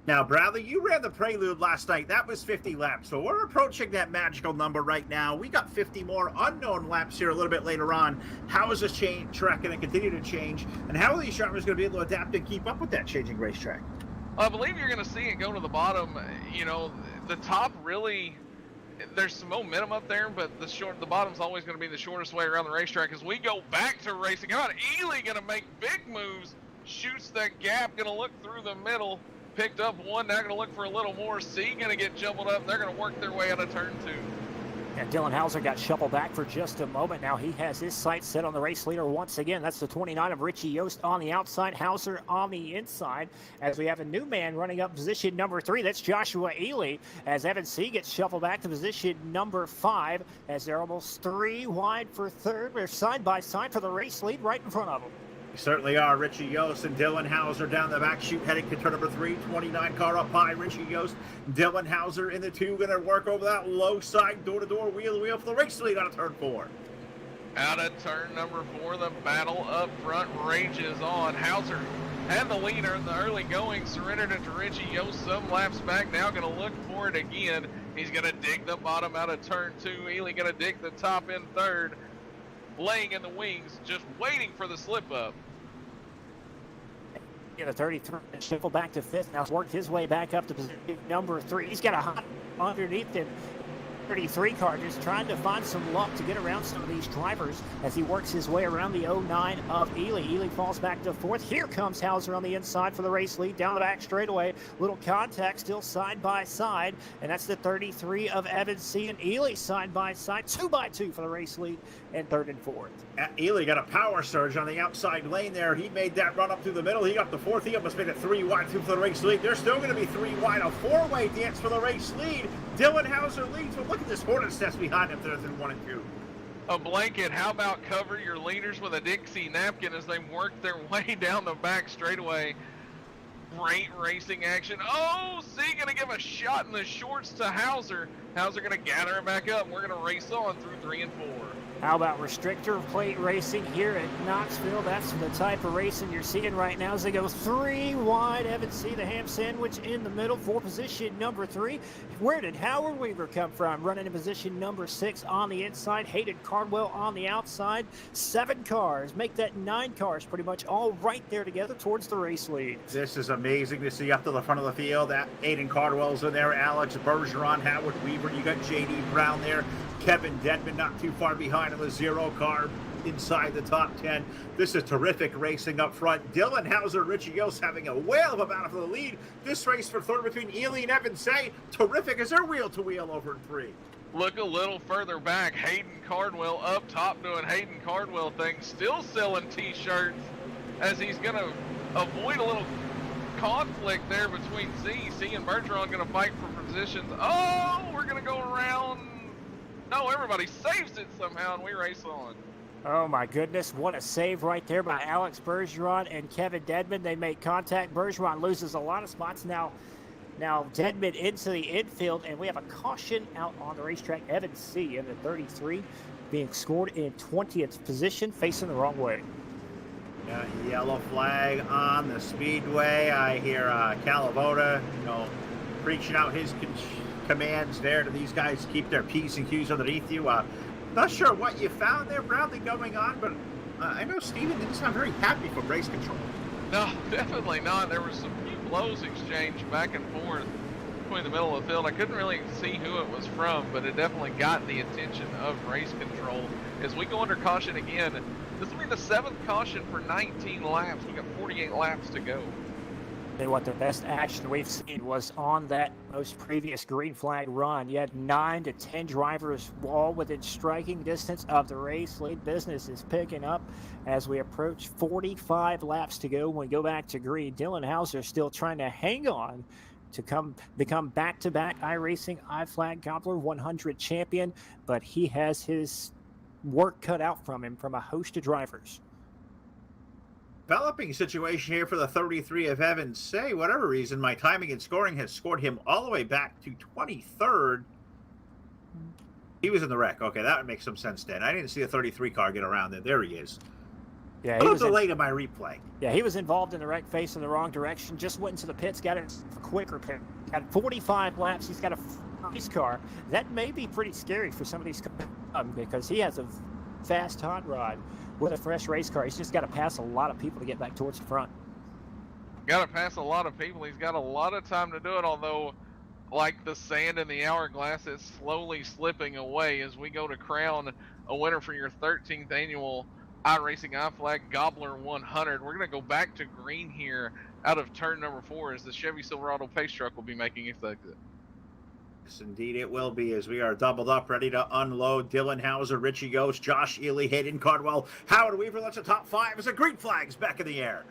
Now, Bradley, you ran the Prelude last night. That was 50 laps, so we're approaching that magical number right now. We got 50 more unknown laps here a little bit later on. How is this track going to continue to change, and how are these drivers going to be able to adapt and keep up with that changing racetrack? I believe you're going to see it go to the bottom. The top really, there's some momentum up there, but the bottom's always going to be the shortest way around the racetrack as we go back to racing. How about Ely going to make big moves, shoots that gap, going to look through the middle. Picked up one, now going to look for a little more. C going to get jumbled up. They're going to work their way out of turn 2. And Dylan Hauser got shuffled back for just a moment. Now he has his sights set on the race leader once again. That's the 29 of Richie Yost on the outside, Hauser on the inside. As we have a new man running up position number 3, that's Joshua Ely. As Evan C gets shuffled back to position number 5, as they're almost 3 wide for 3rd. They're side by side for the race lead right in front of them. Certainly are. Richie Yost and Dylan Hauser down the back chute heading to turn number 3. 29 car up high. Richie Yost, Dylan Hauser in the 2, going to work over that low side door-to-door wheel for the race lead out of turn 4. Out of turn number 4, the battle up front rages on. Hauser had the leader in the early going, surrendered it to Richie Yost some laps back. Now going to look for it again. He's going to dig the bottom out of turn 2. Ely going to dig the top in 3rd. Laying in the wings, just waiting for the slip up. Yeah, the 33 shuffled back to 5th. Now worked his way back up to position number 3. He's got a hot underneath him. 33 car just trying to find some luck to get around some of these drivers as he works his way around the 09 of Ely. Ely falls back to 4th. Here comes Hauser on the inside for the race lead. Down the back straightaway. Little contact still side by side. And that's the 33 of Evan C. and Ely side by side. 2 by 2 for the race lead and 3rd and 4th. Ely got a power surge on the outside lane there. He made that run up through the middle. He got the 4th. He almost made it 3 wide through for the race lead. They're still going to be 3 wide. A 4-way dance for the race lead. Dylan Hauser leads, but look at this Hornets nest behind him there in 1 and 2. A blanket. How about cover your leaders with a Dixie napkin as they work their way down the back straightaway? Great racing action. Oh, C going to give a shot in the shorts to Hauser. Hauser going to gather it back up. We're going to race on through 3 and 4. How about restrictor plate racing here at Knoxville? That's the type of racing you're seeing right now as they go 3 wide. Evan C, the ham sandwich in the middle for position number 3. Where did Howard Weaver come from? Running in position number 6 on the inside. Hayden Cardwell on the outside. 7 cars. Make that 9 cars pretty much all right there together towards the race lead. This is amazing to see up to the front of the field. That Hayden Cardwell's in there. Alex Bergeron, Howard Weaver. You got J.D. Brown there. Kevin Dedman not too far behind in the 0 car. inside the top 10. This is terrific racing up front. Dylan Hauser, Richie Yost having a whale of a battle for the lead. This race for third between Ely and Evan Say. Terrific as they're wheel to wheel over in 3. Look a little further back. Hayden Cardwell up top doing Hayden Cardwell things, still selling t-shirts as he's going to avoid a little conflict there between C and Bertrand going to fight for positions. Oh, we're going to go around. No, everybody saves it somehow, and we race on. Oh my goodness, what a save right there by Alex Bergeron and Kevin Dedman. They make contact. Bergeron loses a lot of spots now. Now Dedman into the infield, and we have a caution out on the racetrack. Evan C. in the 33 being scored in 20th position, facing the wrong way. Yellow flag on the speedway. I hear Calavoda, preaching out his commands there to these guys to keep their P's and Q's underneath you. Not sure what you found there, Bradley, going on, but I know Steven didn't sound very happy from race control. No, definitely not. There was some few blows exchanged back and forth between the middle of the field. I couldn't really see who it was from, but it definitely got the attention of race control. As we go under caution again, this will be the 7th caution for 19 laps. We got 48 laps to go. And what the best action we've seen was on that most previous green flag run. You had 9 to 10 drivers all within striking distance of the race. Lead business is picking up as we approach 45 laps to go. When we go back to green, Dylan Hauser still trying to hang on to become back-to-back iRacing IFlag Gobbler 100 champion, but he has his work cut out from him from a host of drivers. Developing situation here for the 33 of Evan Say. Whatever reason, my timing and scoring has scored him all the way back to 23rd. He was in the wreck. Okay, that would make some sense then. I didn't see a 33 car get around there. There he is. Yeah, he was delayed in my replay. Yeah, he was involved in the wreck, facing the wrong direction. Just went into the pits, got a quick repair. Got 45 laps. He's got a race car. That may be pretty scary for some of these cars because he has a fast hot rod with a fresh race car. He's just got to pass a lot of people to get back towards the front. Got to pass a lot of people. He's got a lot of time to do it, although like the sand in the hourglass, it's slowly slipping away as we go to crown a winner for your 13th annual iRacing IFlag Gobbler 100. We're going to go back to green here out of turn number 4 as the Chevy Silverado pace truck will be making its exit. Yes, indeed it will be, as we are doubled up, ready to unload. Dylan Hauser, Richie Yost, Josh Ely, Hayden Cardwell, Howard Weaver. That's the top 5 as the green flag's back in the air.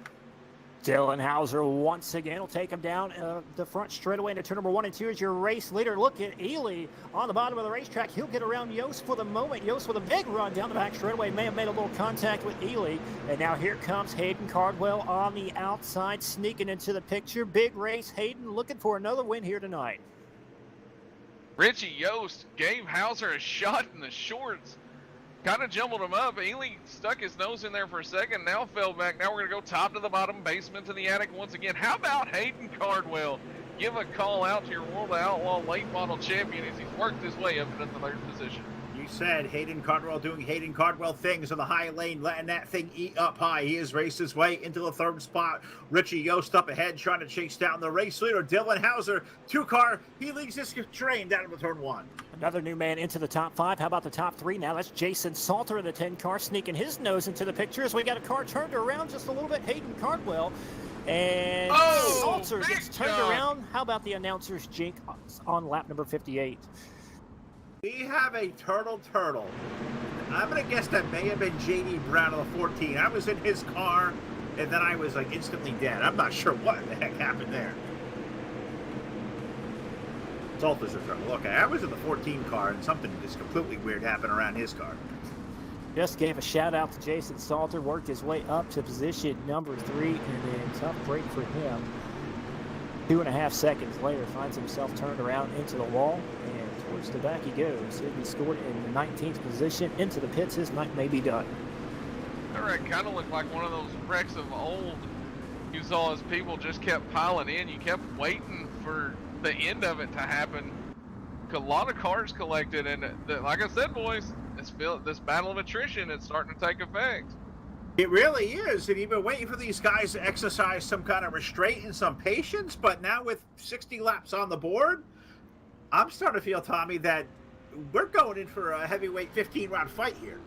Dylan Hauser once again will take him down the front straightaway into turn number 1 and 2 as your race leader. Look at Ely on the bottom of the racetrack. He'll get around Yost for the moment. Yost with a big run down the back straightaway. May have made a little contact with Ely. And now here comes Hayden Cardwell on the outside, sneaking into the picture. Big race. Hayden looking for another win here tonight. Richie Yost gave Hauser a shot in the shorts. Kind of jumbled him up. Ely stuck his nose in there for a second, now fell back. Now we're going to go top to the bottom, basement to the attic once again. How about Hayden Cardwell? Give a call out to your World of Outlaw late model champion as he's worked his way up into the 3rd position. You said Hayden Cardwell doing Hayden Cardwell things in the high lane, letting that thing eat up high. He has raced his way into the 3rd spot. Richie Yost up ahead trying to chase down the race leader, Dylan Hauser. 2-car, he leads this train down to turn 1. Another new man into the top 5. How about the top 3 now? That's Jason Salter in the 10 car, sneaking his nose into the picture as we got a car turned around just a little bit. Hayden Cardwell and Salter gets turned around. How about the announcer's jink on lap number 58? We have a turtle. I'm going to guess that may have been J.D. Brown of the 14. I was in his car, and then I was like instantly dead. I'm not sure what the heck happened there. Salter's a turtle. Okay, I was in the 14 car, and something just completely weird happened around his car. Just gave a shout out to Jason Salter, worked his way up to position number 3, and then tough break for him. 2.5 seconds later, finds himself turned around into the wall, and towards the back he goes. He'll be scored in the 19th position. Into the pits, his night may be done. That wreck kind of looked like one of those wrecks of old. You saw as people just kept piling in. You kept waiting for the end of it to happen. A lot of cars collected, and like I said, boys, this battle of attrition is starting to take effect. It really is, and you've been waiting for these guys to exercise some kind of restraint and some patience, but now with 60 laps on the board, I'm starting to feel, Tommy, that we're going in for a heavyweight 15-round fight here.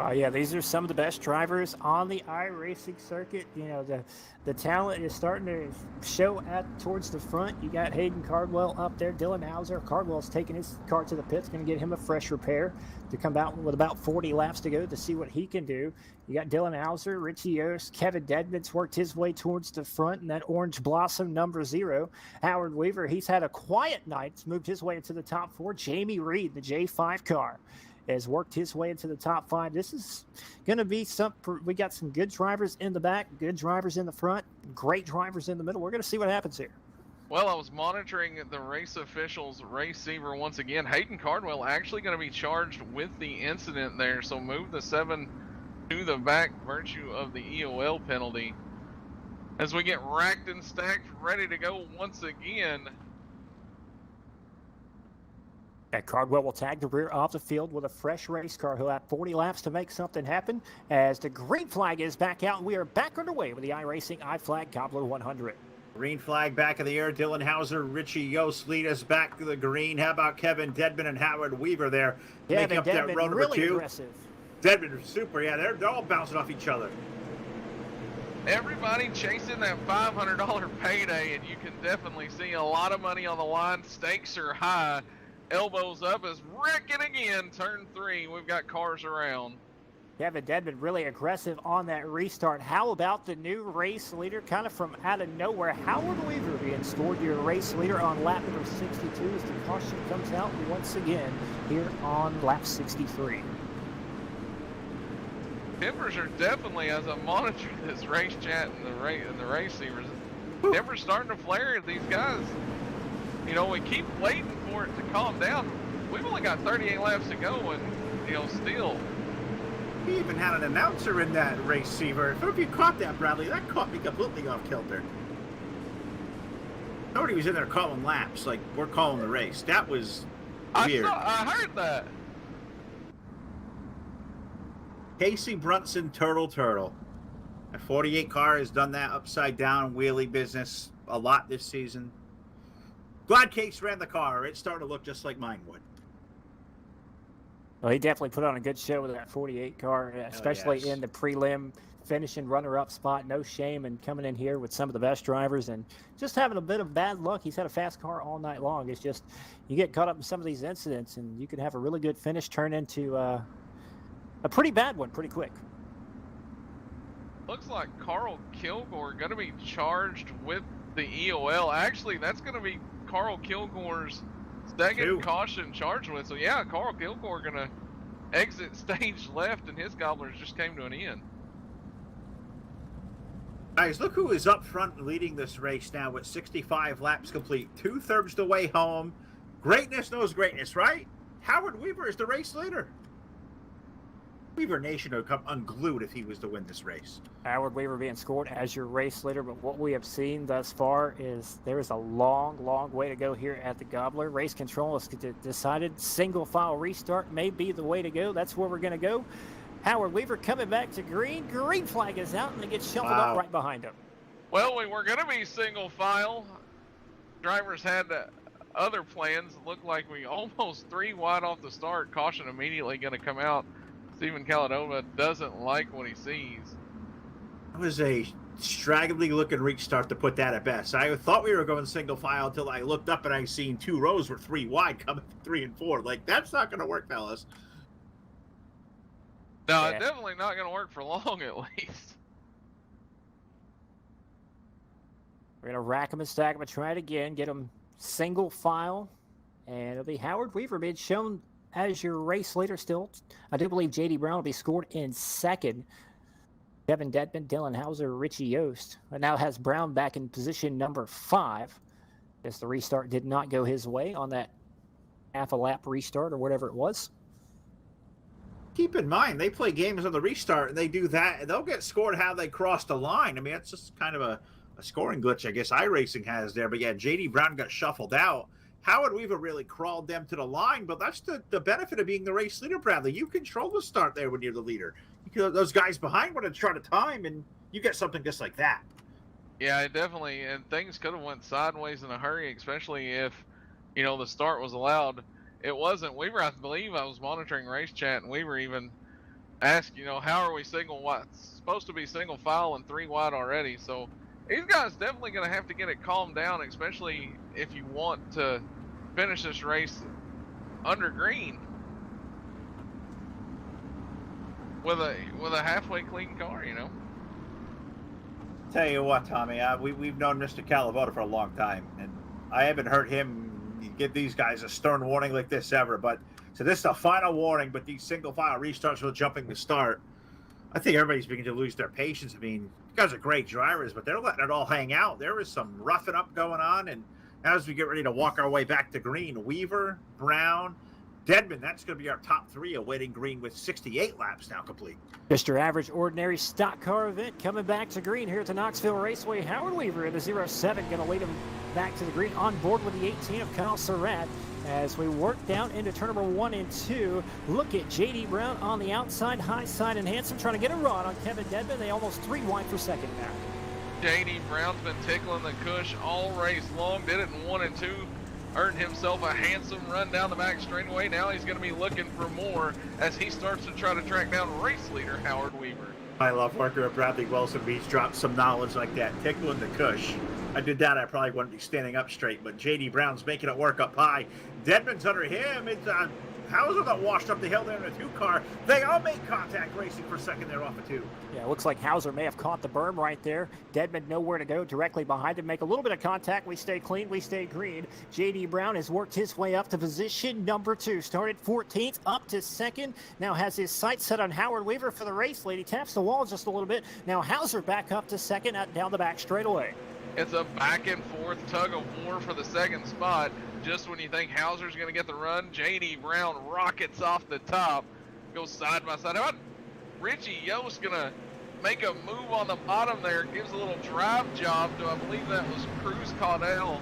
Yeah, these are some of the best drivers on the iRacing circuit. You know, the talent is starting to show towards the front. You got Hayden Cardwell up there, Dylan Hauser. Cardwell's taking his car to the pits, going to get him a fresh repair to come out with about 40 laps to go to see what he can do. You got Dylan Hauser, Richie Yost, Kevin Dedman's worked his way towards the front in that Orange Blossom number 0. Howard Weaver, he's had a quiet night. He's moved his way into the top 4. Jamie Reed, the J5 car, has worked his way into the top 5. This is going to be we got some good drivers in the back, good drivers in the front, great drivers in the middle. We're going to see what happens here. Well, I was monitoring the race officials' receiver once again. Hayden Cardwell actually going to be charged with the incident there, so move the 7 to the back, virtue of the EOL penalty. As we get racked and stacked, ready to go once again. And Cardwell will tag the rear of the field with a fresh race car. He'll have 40 laps to make something happen as the green flag is back out. We are back underway with the IRacingIflag Gobbler 100. Green flag back in the air. Dylan Hauser, Richie Yost lead us back to the green. How about Kevin Dedman and Howard Weaver there? Make up that row number really 2. Aggressive. Dedman is super. Yeah, they're all bouncing off each other. Everybody chasing that $500 payday, and you can definitely see a lot of money on the line. Stakes are high. Elbows up as wrecking again, turn 3. We've got cars around. Kevin Dedman really aggressive on that restart. How about the new race leader kind of from out of nowhere? Howard Weaver being scored your race leader on lap number 62 as the caution comes out once again here on lap 63. Tempers are definitely, as I monitor this race chat and the race receivers, tempers starting to flare at these guys. You know, we keep waiting for it to calm down. We've only got 38 laps to go, and, you know, still. He even had an announcer in that race receiver. I don't know if you caught that, Bradley. That caught me completely off kilter. Nobody was in there calling laps like we're calling the race. That was weird. I heard that. Casey Brunson, Turtle. A 48 car has done that upside down wheelie business a lot this season. Glad Case ran the car. It's starting to look just like mine would. Well, he definitely put on a good show with that 48 car, especially in the prelim, finishing runner-up spot. No shame in coming in here with some of the best drivers and just having a bit of bad luck. He's had a fast car all night long. It's just you get caught up in some of these incidents, and you can have a really good finish turn into a pretty bad one pretty quick. Looks like Carl Kilgore going to be charged with the EOL. Actually, that's going to be Carl Kilgore's second caution charged with. So yeah, Carl Kilgore going to exit stage left, and his gobblers just came to an end. Guys, look who is up front leading this race now with 65 laps complete, 2/3 the way home. Greatness knows greatness, right? Howard Weaver is the race leader. Weaver Nation would come unglued if he was to win this race. Howard Weaver being scored as your race leader, but what we have seen thus far is there is a long, long way to go here at the Gobbler. Race control has decided single file restart may be the way to go. That's where we're going to go. Howard Weaver coming back to green. Green flag is out, and they get shuffled up right behind him. Well, we were going to be single file. Drivers had other plans. It looked like we almost 3 wide off the start. Caution immediately going to come out. Stephen Kaladova doesn't like what he sees. It was a straggly looking restart to put that at best. I thought we were going single file until I looked up and I seen 2 rows were 3 wide coming 3 and 4. Like, that's not going to work, fellas. No, it's definitely not going to work for long, at least. We're going to rack them and stack them and try it again. Get them single file. And it'll be Howard Weaver being shown as your race leader still. I do believe J.D. Brown will be scored in second. Kevin Dedman, Dylan Hauser, Richie Yost. But now has Brown back in position number 5. As the restart did not go his way on that half a lap restart or whatever it was. Keep in mind, they play games on the restart and they do that, and they'll get scored how they cross the line. I mean, that's just kind of a scoring glitch, I guess, iRacing has there. But yeah, J.D. Brown got shuffled out. Howard Weaver really crawled them to the line, but that's the benefit of being the race leader, Bradley. You control the start there when you're the leader. Those guys behind want to try to time, and you get something just like that. Yeah, it definitely, and things could have went sideways in a hurry, especially if, you know, the start was allowed. It wasn't. Weaver, I believe I was monitoring race chat, and Weaver even ask, how are we single wide? It's supposed to be single file and 3 wide already, so these guys definitely going to have to get it calmed down, especially if you want to finish this race under green with a halfway clean car, Tell you what, Tommy, we've known Mr. Calavota for a long time, and I haven't heard him give these guys a stern warning like this ever. But so this is the final warning. But these single file restarts with jumping the start, I think everybody's beginning to lose their patience. I mean, you guys are great drivers, but they're letting it all hang out. There is some roughing up going on, and as we get ready to walk our way back to green, Weaver, Brown, Dedman, that's going to be our top 3 awaiting green with 68 laps now complete. Mr. Average Ordinary Stock Car event coming back to green here at the Knoxville Raceway. Howard Weaver in the 07 going to lead him back to the green on board with the 18 of Kyle Surratt. As we work down into turn number 1 and 2, look at J.D. Brown on the outside, high side, and handsome, trying to get a run on Kevin Dedman. They almost 3 wide for second now. J.D. Brown's been tickling the cush all race long. Did it in 1 and 2. Earned himself a handsome run down the back straightaway. Now he's going to be looking for more as he starts to try to track down race leader Howard Weaver. I love working with Bradley Wilson. He's dropped some knowledge like that. Tickling the cush. I did that, I probably wouldn't be standing up straight, but J.D. Brown's making it work up high. Dedman's under him. It's Hauser that washed up the hill there in a 2 car. They all make contact racing for second there off of 2. Yeah, it looks like Hauser may have caught the berm right there. Dedman nowhere to go, directly behind him. Make a little bit of contact. We stay clean, we stay green. J.D. Brown has worked his way up to position number 2. Started 14th, up to 2nd. Now has his sights set on Howard Weaver for the race lead. He taps the wall just a little bit. Now Hauser back up to 2nd, down the back straightaway. It's a back and forth tug of war for the 2nd spot. Just when you think Hauser's going to get the run, J.D. Brown rockets off the top, goes side by side. How about Richie Yost going to make a move on the bottom there, gives a little drive job to, I believe that was Cruz Caudell.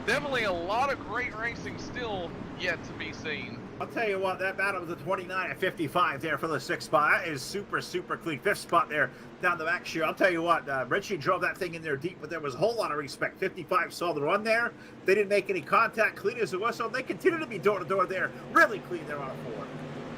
Definitely a lot of great racing still yet to be seen. I'll tell you what, that battle was a 29 at 55 there for the 6th spot. That is super, super clean. 5th spot there down the back sheer. I'll tell you what, Richie drove that thing in there deep, but there was a whole lot of respect. 55 saw the run there. They didn't make any contact, clean as a whistle. They continue to be door-to-door there. Really clean there on a 4.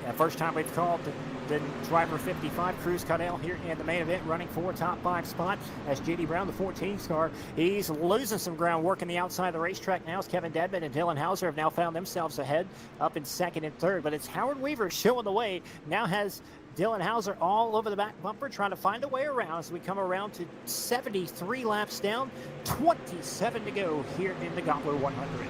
Yeah, first time we've called the driver 55, Cruz Caudell, here in the main event, running for top 5 spot. As J.D. Brown, the 14th car, he's losing some ground working the outside of the racetrack now as Kevin Dedman and Dylan Hauser have now found themselves ahead, up in 2nd and 3rd. But it's Howard Weaver showing the way. Now has Dylan Hauser all over the back bumper, trying to find a way around as we come around to 73 laps down, 27 to go here in the Gobbler 100.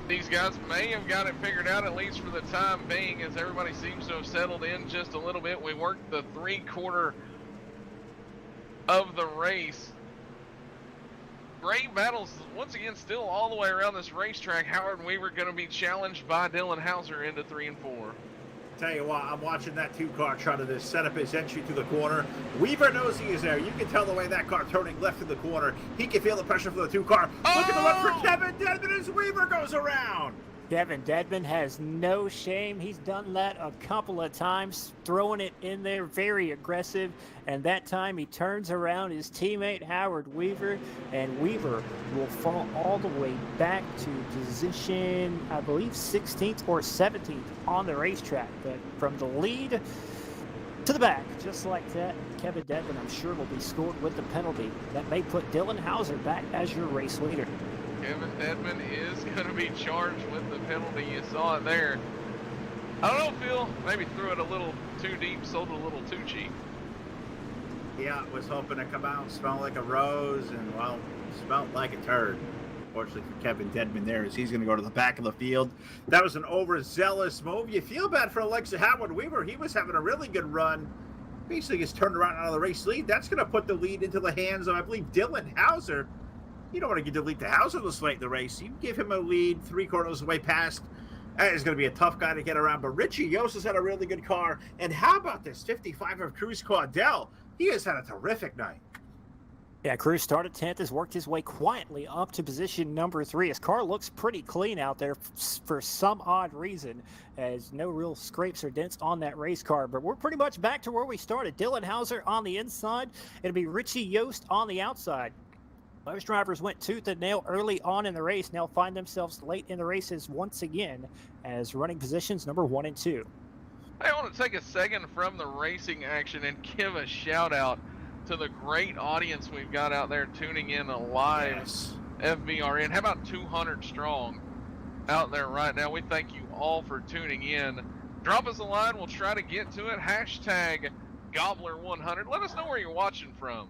These guys may have got it figured out, at least for the time being, as everybody seems to have settled in just a little bit. We worked the 3/4 of the race. Great battles, once again, still all the way around this racetrack. Howard Weaver going to be challenged by Dylan Hauser into 3 and 4. Tell you what, I'm watching that 2 car try to just set up his entry to the corner. Weaver knows he is there. You can tell the way that car turning left in the corner. He can feel the pressure from the 2 car. Look at the run for Kevin Dedman as Weaver goes around. Kevin Dedman has no shame. He's done that a couple of times, throwing it in there, very aggressive. And that time he turns around his teammate Howard Weaver, and Weaver will fall all the way back to position, I believe, 16th or 17th on the racetrack. But from the lead to the back, just like that, Kevin Dedman, I'm sure, will be scored with the penalty. That may put Dylan Hauser back as your race leader. Kevin Dedman is going to be charged with the penalty. You saw it there. I don't know, Phil. Maybe threw it a little too deep, sold it a little too cheap. Yeah, was hoping to come out and smell like a rose, and, well, smelled like a turd. Fortunately for Kevin Dedman there, as he's going to go to the back of the field. That was an overzealous move. You feel bad for Alexa Howard Weaver. He was having a really good run. Basically gets turned around out of the race lead. That's going to put the lead into the hands of, I believe, Dylan Hauser. You don't want to delete the Hauser this late in the race. You give him a lead 3/4 of the way past. That is going to be a tough guy to get around. But Richie Yost has had a really good car. And how about this 55 of Cruz Caudell? He has had a terrific night. Yeah, Cruz started 10th, has worked his way quietly up to position number 3. His car looks pretty clean out there for some odd reason, as no real scrapes or dents on that race car. But we're pretty much back to where we started. Dylan Hauser on the inside. It'll be Richie Yost on the outside. Most drivers went tooth and nail early on in the race, now find themselves late in the races once again as running positions number 1 and 2. I want to take a second from the racing action and give a shout out to the great audience we've got out there tuning in live. Yes. FVRN. How about 200 strong out there right now? We thank you all for tuning in. Drop us a line. We'll try to get to it. Hashtag Gobbler100. Let us know where you're watching from.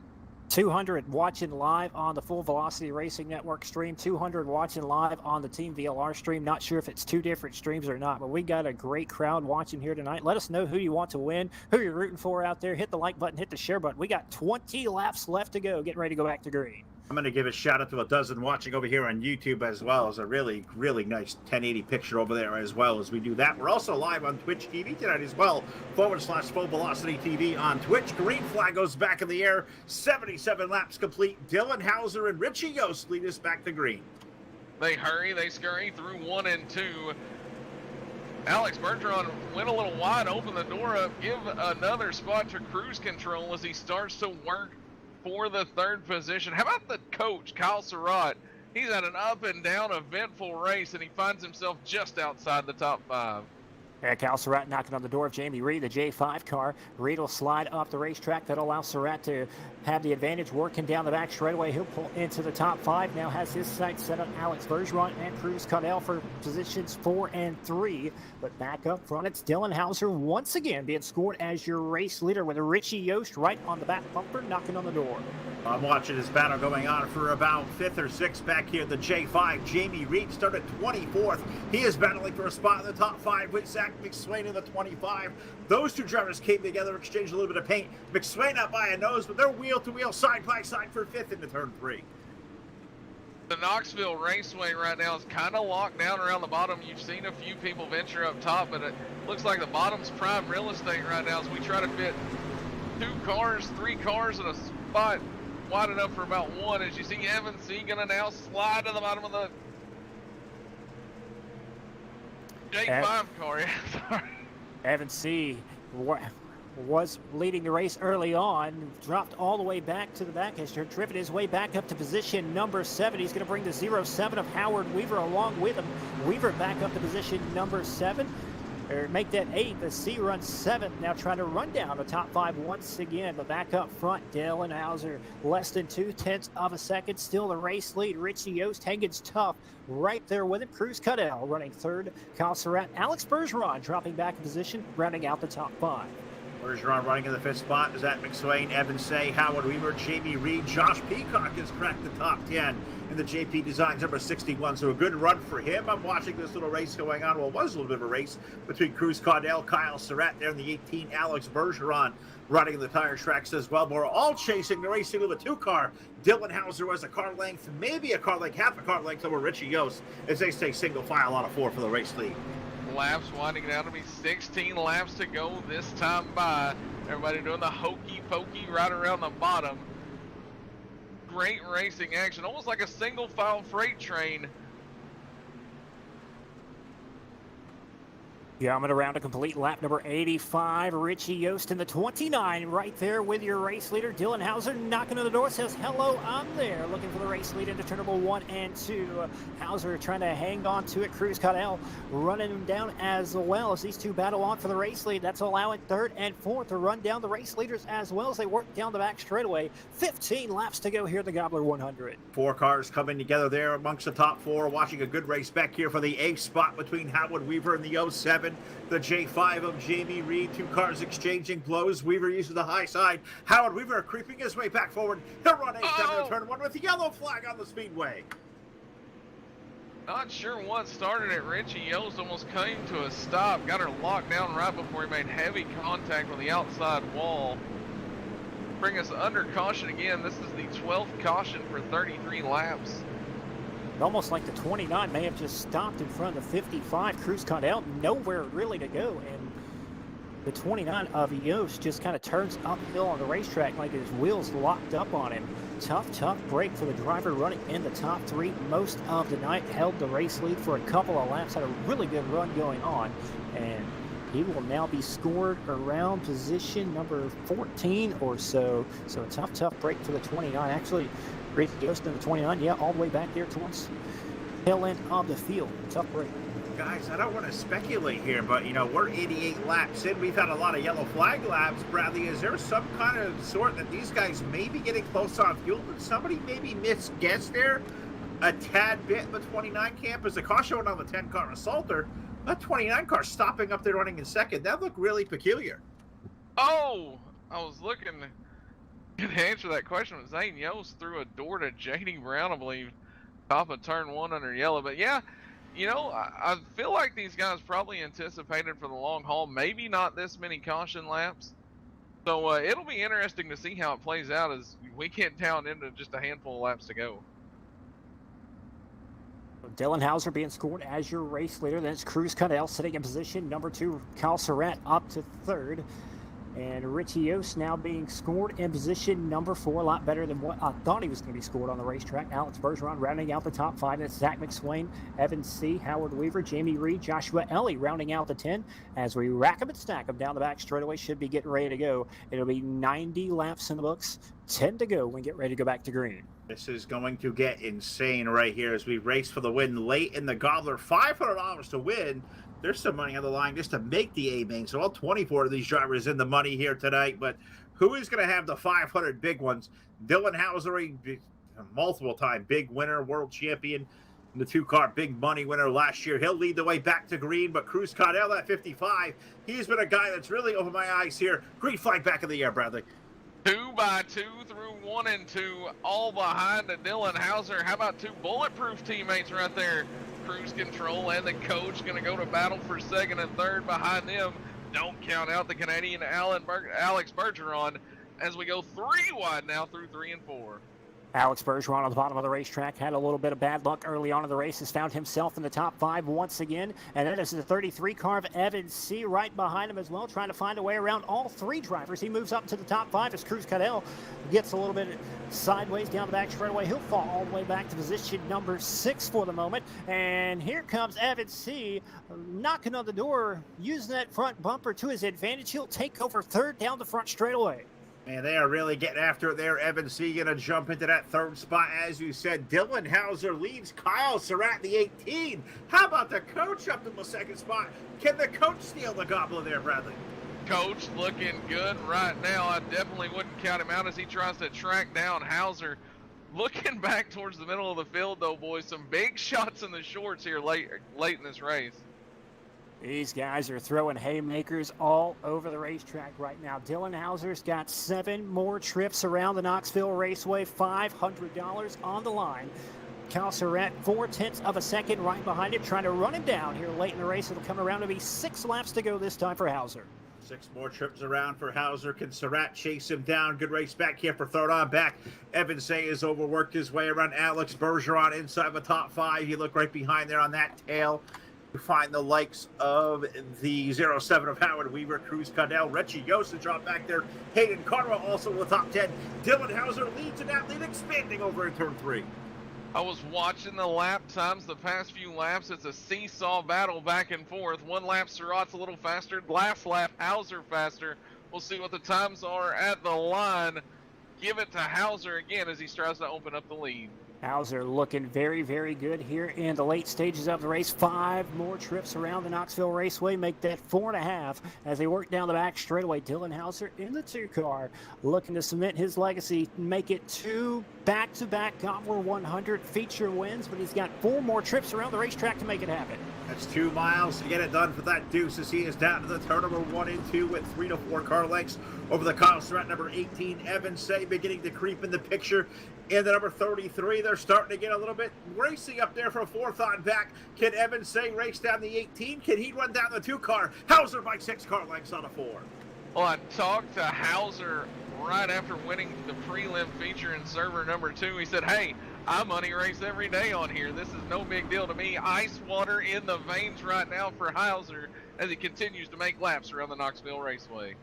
200 watching live on the Full Velocity Racing Network stream, 200 watching live on the Team VLR stream. Not sure if it's two different streams or not, but we got a great crowd watching here tonight. Let us know who you want to win, who you're rooting for out there. Hit the like button, hit the share button. We got 20 laps left to go. Getting ready to go back to green. I'm going to give a shout out to a dozen watching over here on YouTube as well as a really, really nice 1080 picture over there as well as we do that. We're also live on Twitch TV tonight as well, /Full Velocity TV on Twitch. Green flag goes back in the air. 77 laps complete. Dylan Hauser and Richie Yost lead us back to green. They hurry, they scurry through 1 and 2. Alex Bergeron went a little wide, open the door up, give another spot to cruise control as he starts to work for the third position. How about the coach, Kyle Surratt? He's had an up and down eventful race, and he finds himself just outside the top 5. Kyle Surratt knocking on the door of Jamie Reed, the J5 car. Reed will slide up the racetrack. That'll allow Surratt to have the advantage working down the back straightaway. He'll pull into the top 5. Now has his sights set on Alex Bergeron and Cruz Cardell for positions 4 and 3. But back up front, it's Dylan Hauser once again being scored as your race leader with Richie Yost right on the back bumper knocking on the door. I'm watching this battle going on for about 5th or 6th back here. The J5, Jamie Reed started 24th. He is battling for a spot in the top 5 with Zach McSwain in the 25. Those two drivers came together, exchanged a little bit of paint. McSwain up by a nose, but they're wheel to wheel, side by side for 5th into turn 3. The Knoxville Raceway right now is kind of locked down around the bottom. You've seen a few people venture up top, but it looks like the bottom's prime real estate right now as we try to fit 2 cars, 3 cars in a spot wide enough for about 1. As you see, Evan C. gonna now slide to the bottom of the J5 car. Sorry. Evan C. was leading the race early on, dropped all the way back to the back, has driven his way back up to position number 7. He's going to bring the 07 of Howard Weaver along with him. Weaver back up to position number 7. Or make that 8. The C runs 7th. Now trying to run down the top 5 once again. But back up front, Dylan Hauser, less than 0.2 of a second. Still the race lead. Richie Yost hanging tough right there with him. Cruz Cudell running 3rd. Kyle Surratt, Alex Bergeron dropping back in position, rounding out the top 5. Bergeron running in the 5th spot. Is that McSwain, Evan Say, Howard Weaver, Jamie Reed, Josh Peacock has cracked the top 10 in the JP Designs number 61. So a good run for him. I'm watching this little race going on. Well, it was a little bit of a race between Cruz Cardell, Kyle Surratt there in the 18, Alex Bergeron running in the tire tracks as well. But we're all chasing the racing with a 2-car. Dylan Hauser was a car length, maybe a car length, half a car length over Richie Yost as they stay single file on a 4 for the race lead. Laps winding down to be 16 laps to go this time by. Everybody doing the hokey pokey right around the bottom. Great racing action, almost like a single file freight train. Yeah, I'm going to round a complete lap number 85. Richie Yost in the 29 right there with your race leader. Dylan Hauser knocking on the door, says, hello, I'm there. Looking for the race lead into turn number 1 and 2. Hauser trying to hang on to it. Cruz Cardell running him down as well as these two battle on for the race lead. That's allowing 3rd and 4th to run down the race leaders as well as they work down the back straightaway. 15 laps to go here at the Gobbler 100. 4 cars coming together there amongst the top 4. Watching a good race back here for the 8th spot between Howard Weaver and the 07. The J5 of Jamie Reed, 2 cars exchanging blows. Weaver uses the high side. Howard Weaver creeping his way back forward. He'll run 8th down to turn 1 with the yellow flag on the speedway. Not sure what started it. Richie Yost almost came to a stop. Got her locked down right before he made heavy contact with the outside wall. Bring us under caution again. This is the 12th caution for 33 laps. Almost like the 29 may have just stopped in front of the 55. Cruz Cardell, nowhere really to go. And the 29 of Yost just kind of turns uphill on the racetrack like his wheels locked up on him. Tough break for the driver running in the top 3 most of the night. Held the race lead for a couple of laps. Had a really good run going on. And he will now be scored around position number 14 or so. So a tough break for the 29. Actually, Richie Yost in the 29, yeah, all the way back there towards tail end of the field. Tough break. guys, I don't want to speculate here, but, you know, we're 88 laps in. We've had a lot of yellow flag laps. Bradley, is there some kind of sort that these guys may be getting close on fuel? Did somebody maybe misguess there a tad bit in the 29 camp? As the car showing on the 10-car assaulter, that 29 car stopping up there running in second. That looked really peculiar. Oh, I was looking to answer that question. Zane Yost threw a door to J.D. Brown, I believe, top of turn 1 under yellow. But yeah, you know, I feel like these guys probably anticipated for the long haul, maybe not this many caution laps. So it'll be interesting to see how it plays out as we get down into just a handful of laps to go. Dylan Hauser being scored as your race leader. Then it's Cruz Cadell sitting in position number 2. Kyle Surratt up to 3rd. And Richie Yost now being scored in position number 4. A lot better than what I thought he was going to be scored on the racetrack. Alex Bergeron rounding out the top 5. That's Zach McSwain, Evan C., Howard Weaver, Jamie Reed, Joshua Ellie rounding out the 10. As we rack them and stack them down the back straightaway, should be getting ready to go. It'll be 90 laps in the books, 10 to go when we get ready to go back to green. This is going to get insane right here as we race for the win late in the Gobbler. $500 to win. There's some money on the line just to make the A-main. So all 24 of these drivers in the money here tonight. But who is going to have the 500 big ones? Dylan Hauser, a multiple-time big winner, world champion, in the 2-car big money winner last year. He'll lead the way back to green. But Cruz Cadell at 55, he's been a guy that's really opened my eyes here. Green flag back in the air, Bradley. 2 by 2 through 1 and 2, all behind the Dylan Hauser. How about 2 bulletproof teammates right there? Cruise control and the coach going to go to battle for 2nd and 3rd behind them. Don't count out the Canadian Alex Bergeron as we go 3 wide now through 3 and 4. Alex Bergeron on the bottom of the racetrack had a little bit of bad luck early on in the race. Has found himself in the top 5 once again. And then is the 33 car of Evan C. right behind him as well, trying to find a way around all 3 drivers. He moves up to the top 5 as Cruz Cadell gets a little bit sideways down the back straightaway. He'll fall all the way back to position number 6 for the moment. And here comes Evan C. knocking on the door, using that front bumper to his advantage. He'll take over 3rd down the front straightaway. And they are really getting after it there. Evan C. going to jump into that 3rd spot. As you said, Dylan Hauser leads Kyle Surratt, the 18. How about the coach up in the 2nd spot? Can the coach steal the Gobbler there, Bradley? Coach looking good right now. I definitely wouldn't count him out as he tries to track down Hauser. Looking back towards the middle of the field, though, boys, some big shots in the shorts here late in this race. These guys are throwing haymakers all over the racetrack right now. Dylan Hauser's got 7 more trips around the Knoxville Raceway, $500 on the line. Kyle Surratt, 0.4 of a second right behind him, trying to run him down here late in the race. It'll come around to be 6 laps to go this time for Hauser. 6 more trips around for Hauser. Can Surratt chase him down? Good race back here for 3rd on back. Evan Say has overworked his way around Alex Bergeron inside the top 5. You look right behind there on that tail. You find the likes of the 07 of Howard Weaver, Cruz Cadell, Richie Yost to drop back there. Hayden Cartwell also in the top 10. Dylan Hauser leads in that lead, expanding over in turn 3. I was watching the lap times the past few laps. It's a seesaw battle back and forth. 1 lap, Surratt's a little faster. Last lap, Hauser faster. We'll see what the times are at the line. Give it to Hauser again as he strives to open up the lead. Hauser looking very, very good here in the late stages of the race. 5 more trips around the Knoxville Raceway make that 4.5 as they work down the back straightaway. Dylan Hauser in the 2-car looking to cement his legacy, make it 2 back-to-back Gobbler 100 feature wins, but he's got 4 more trips around the racetrack to make it happen. That's 2 miles to get it done for that Deuce as he is down to the turn number 1 and 2 with 3 to 4 car lengths over the Kyle Surratt number 18. Evan Say beginning to creep in the picture. In the number 33, they're starting to get a little bit racy up there for 4th on back. Can Evan Say race down the 18? Can he run down the 2-car? Hauser by 6 car lengths on a 4. Well, I talked to Hauser right after winning the prelim feature in server number 2. He said, hey, I money race every day on here. This is no big deal to me. Ice water in the veins right now for Hauser as he continues to make laps around the Knoxville Raceway.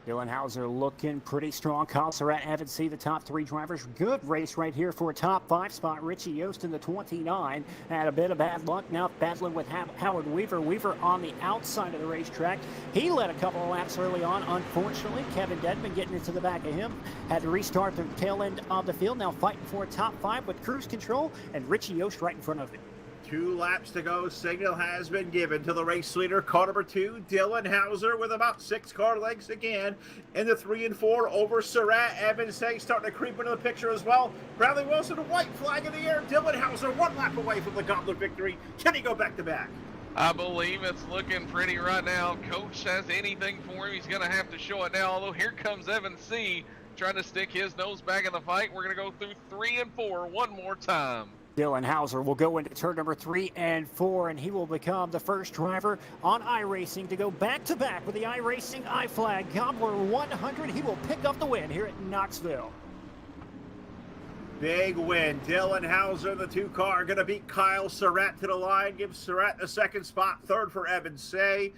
Dylan Hauser looking pretty strong. Kyle Surratt, Evan C., the top 3 drivers. Good race right here for a top 5 spot. Richie Yost in the 29 had a bit of bad luck. Now battling with Howard Weaver. Weaver on the outside of the racetrack. He led a couple of laps early on. Unfortunately, Kevin Dedman getting into the back of him. Had to restart the tail end of the field. Now fighting for a top 5 with cruise control and Richie Yost right in front of him. 2 laps to go. Signal has been given to the race leader, car number 2, Dylan Hauser, with about 6 car lengths again. In the 3 and 4 over Surratt. Evans Hay starting to creep into the picture as well. Bradley Wilson, a white flag in the air. Dylan Hauser 1 lap away from the Gobbler victory. Can he go back to back? I believe it's looking pretty right now. Coach has anything for him, he's going to have to show it now. Although here comes Evan C. trying to stick his nose back in the fight. We're going to go through 3 and 4 one more time. Dylan Hauser will go into turn number 3 and 4, and he will become the first driver on iRacing to go back-to-back with the IRacingIflag Gobbler 100. He will pick up the win here at Knoxville. Big win. Dylan Hauser, the 2 car, going to beat Kyle Surratt to the line. Gives Surratt the 2nd spot. 3rd for Evan Say.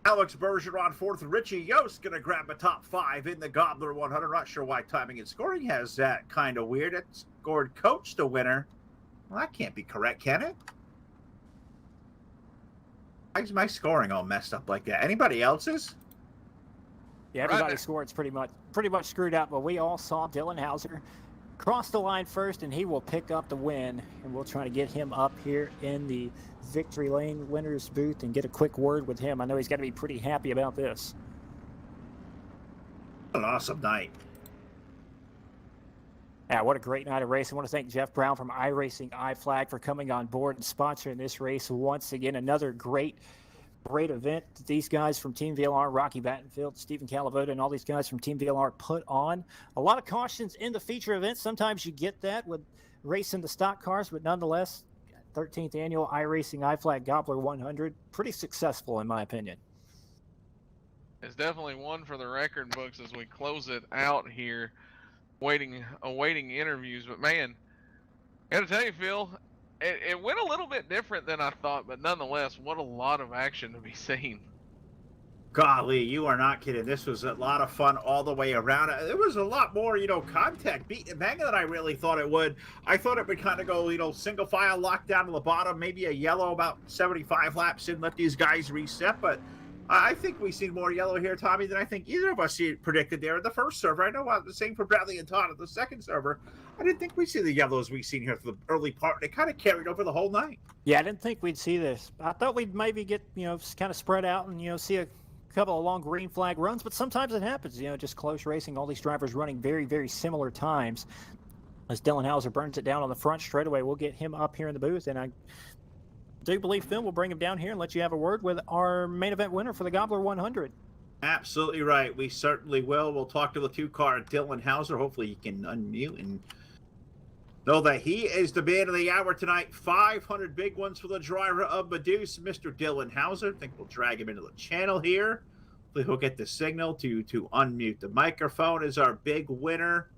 Alex Bergeron 4th. Richie Yost going to grab a top 5 in the Gobbler 100. Not sure why timing and scoring has that kind of weird. It scored Coach the winner. Well, that can't be correct, can it? Why is my scoring all messed up like that? Anybody else's? Yeah, everybody's score's pretty much screwed up, but we all saw Dylan Hauser cross the line first, and he will pick up the win. And we'll try to get him up here in the victory lane winner's booth and get a quick word with him. I know he's got to be pretty happy about this. An awesome night. Yeah, what a great night of racing. I want to thank Jeff Brown from iRacingIflag for coming on board and sponsoring this race once again. Another great event that these guys from Team VLR, Rocky Battenfield, Stephen Calavoda, and all these guys from Team VLR put on. A lot of cautions in the feature event. Sometimes you get that with racing the stock cars, but nonetheless, 13th annual iRacingIflag Gobbler 100, pretty successful in my opinion. It's definitely one for the record books as we close it out here, awaiting interviews. But man, I gotta tell you, Phil, it went a little bit different than I thought, but nonetheless, what a lot of action to be seen. Golly, you are not kidding. This was a lot of fun all the way around. There was a lot more, contact, beat and banging than I really thought it would. I thought it would kind of go, single file, lock down to the bottom, maybe a yellow about 75 laps in, let these guys reset. But I think we've seen more yellow here, Tommy, than I think either of us predicted there in the first server. I know the same for Bradley and Todd at the second server. I didn't think we'd see the yellows we've seen here for the early part. They kind of carried over the whole night. Yeah, I didn't think we'd see this. I thought we'd maybe get, kind of spread out and, see a couple of long green flag runs, but sometimes it happens, just close racing, all these drivers running very, very similar times. As Dylan Hauser burns it down on the front straightaway, we'll get him up here in the booth, and I do believe Phil will bring him down here and let you have a word with our main event winner for the Gobbler 100. Absolutely right. We certainly will. We'll talk to the 2-car Dylan Hauser. Hopefully he can unmute and know that he is the man of the hour tonight. 500 big ones for the driver of Medusa, Mr. Dylan Hauser. I think we'll drag him into the channel here. Hopefully he'll get the signal to unmute the microphone as our big winner.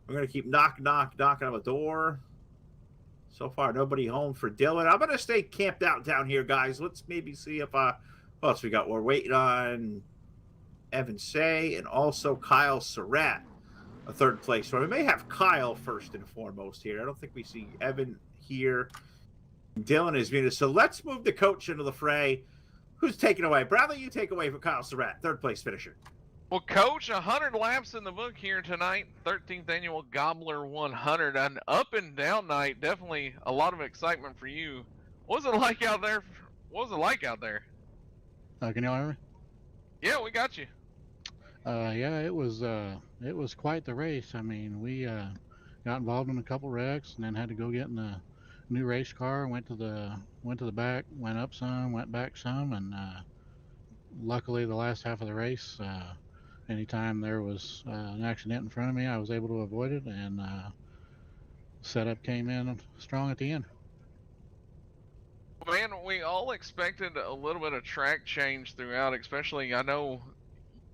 We're going to keep knocking on the door. So far, nobody home for Dylan. I'm going to stay camped out down here, guys. Let's maybe see if what else we got. We're waiting on Evan Say and also Kyle Surratt, a 3rd place. So we may have Kyle first and foremost here. I don't think we see Evan here. Dylan is muted. So let's move the coach into the fray. Who's taking away? Bradley, you take away for Kyle Surratt, 3rd place finisher. Well, Coach, 100 laps in the book here tonight, 13th annual Gobbler 100. An up and down night, definitely a lot of excitement for you. What was it like out there? Can y'all hear me? Yeah, we got you. Yeah, it was quite the race. I mean, we got involved in a couple wrecks and then had to go get in a new race car. Went to the back, went up some, went back some, and luckily the last half of the race, anytime there was an accident in front of me, I was able to avoid it, and setup came in strong at the end. Man, we all expected a little bit of track change throughout, especially I know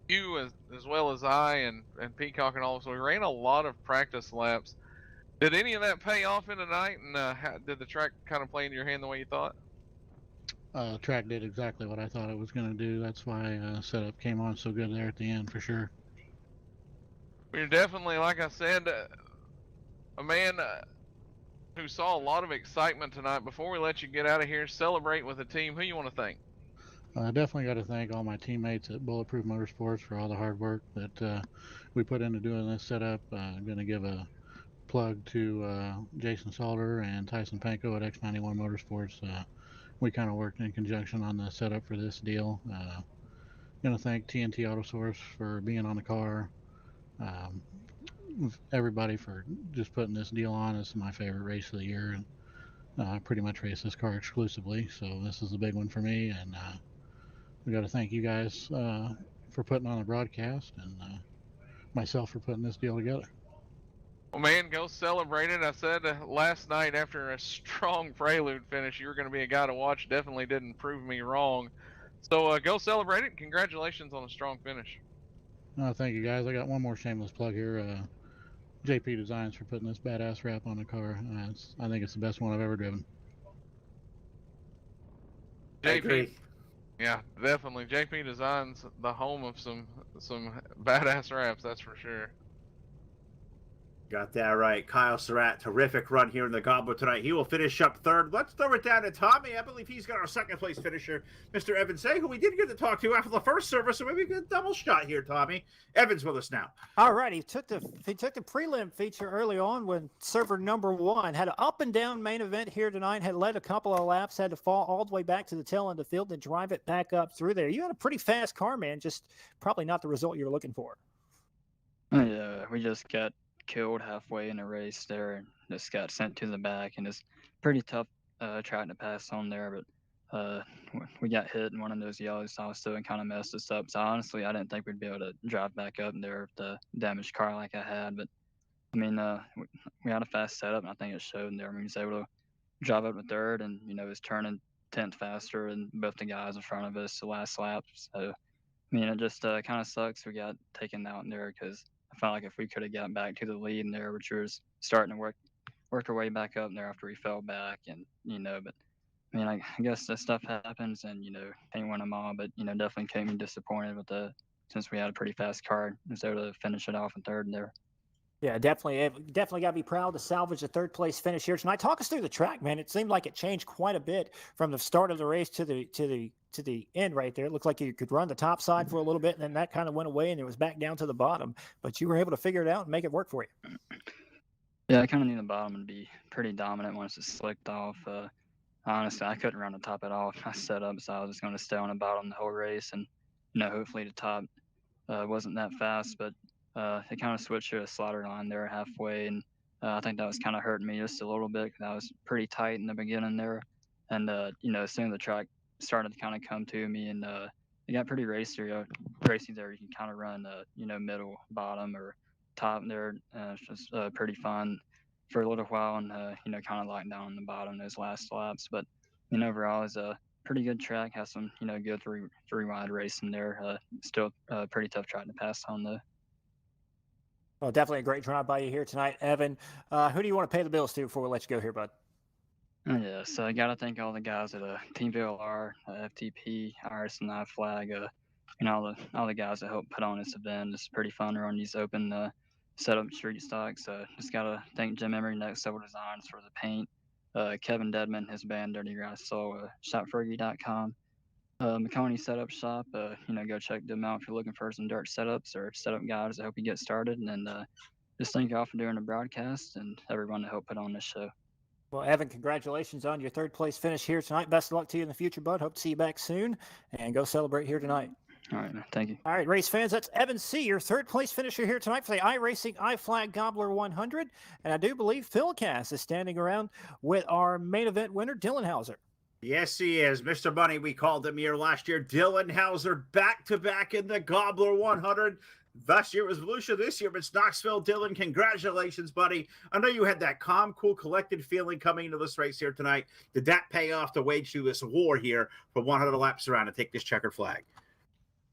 you as well as I and Peacock and all, so we ran a lot of practice laps. Did any of that pay off in the night, and did the track kind of play in your hand the way you thought? Track did exactly what I thought it was going to do. That's why setup came on so good there at the end, for sure. You're definitely, like I said, a man who saw a lot of excitement tonight. Before we let you get out of here, celebrate with the team. Who you want to thank? I definitely got to thank all my teammates at Bulletproof Motorsports for all the hard work that we put into doing this setup. I'm going to give a plug to Jason Salter and Tyson Panko at X91 Motorsports. We kind of worked in conjunction on the setup for this deal. Going to thank TNT Auto Source for being on the car. Um, everybody for just putting this deal on. It's my favorite race of the year, and I pretty much race this car exclusively, so this is a big one for me. And we got to thank you guys for putting on the broadcast, and myself for putting this deal together. Well, man, go celebrate it. I said last night after a strong prelude finish, you were going to be a guy to watch. Definitely didn't prove me wrong. So go celebrate it. Congratulations on a strong finish. Thank you, guys. I got one more shameless plug here. JP Designs for putting this badass wrap on the car. I think it's the best one I've ever driven. I agree. Yeah, definitely. JP Designs, the home of some badass wraps, that's for sure. Got that right. Kyle Surratt, terrific run here in the Gobbler tonight. He will finish up third. Let's throw it down to Tommy. I believe he's got our second place finisher, Mr. Evan Say, who we did get to talk to after the first service, so maybe we get a double shot here, Tommy. Evan's with us now. All right, he took the prelim feature early on when server number 1 had an up and down main event here tonight, had led a couple of laps, had to fall all the way back to the tail end of the field and drive it back up through there. You had a pretty fast car, man, just probably not the result you were looking for. Yeah, we just got killed halfway in the race there and just got sent to the back, and it's pretty tough track to pass on there, but we got hit in one of those yellow stops too and kind of messed us up. So honestly, I didn't think we'd be able to drive back up there with the damaged car like I had, but I mean, we had a fast setup, and I think it showed in there. I mean, we was able to drive up to third, and it was turning 10th faster than both the guys in front of us the last lap. So I mean, it just kind of sucks we got taken out in there, because I felt like if we could have gotten back to the lead in there, which was starting to work our way back up in there after we fell back, and but I mean, I guess that stuff happens, and can't win them all, but definitely came me disappointed with since we had a pretty fast car, was able to finish it off in third there. Yeah, definitely got to be proud to salvage the third place finish here tonight. Talk us through the track, man. It seemed like it changed quite a bit from the start of the race to the end right there. It looked like you could run the top side for a little bit, and then that kind of went away, and it was back down to the bottom. But you were able to figure it out and make it work for you. Yeah, I kind of knew the bottom would be pretty dominant once it slicked off. Honestly, I couldn't run the top at all. I set up, so I was just going to stay on the bottom the whole race, and hopefully the top wasn't that fast, but it kind of switched to a slaughter line there halfway, and I think that was kind of hurting me just a little bit, because I was pretty tight in the beginning there, and as soon as the track started to kind of come to me, and it got pretty racy there. You can kind of run middle, bottom, or top there. It's just pretty fun for a little while, and kind of locking down on the bottom those last laps. But overall, it's a pretty good track. Has some good three wide racing there. Still pretty tough track to pass on though. Well, definitely a great drive by you here tonight, Evan. Who do you want to pay the bills to before we let you go here, bud? Yeah, so I got to thank all the guys at Team VLR, FTP, IRacingIflag, all the guys that helped put on this event. It's pretty fun to run these open setup street stocks. Just got to thank Jim Emery, Next Level Designs, for the paint. Kevin Dedman, his band Dirty Grass Soul, shopfergie.com. McConey Setup Shop, go check them out if you're looking for some dirt setups or setup guides. I hope you get started, and just thank you all for doing the broadcast and everyone that helped put on this show. Well, Evan, congratulations on your third place finish here tonight. Best of luck to you in the future, bud. Hope to see you back soon, and go celebrate here tonight. All right, thank you. All right, race fans, that's Evan C., your third place finisher here tonight for the IRacingIflag Gobbler 100, and I do believe Phil Cass is standing around with our main event winner, Dylan Hauser. Yes, he is. Mr. Money, we called him here last year. Dylan Hauser back-to-back in the Gobbler 100. Last year was Volusia. This year it's Knoxville. Dylan, congratulations, buddy. I know you had that calm, cool, collected feeling coming into this race here tonight. Did that pay off to wage through this war here for 100 laps around to take this checkered flag?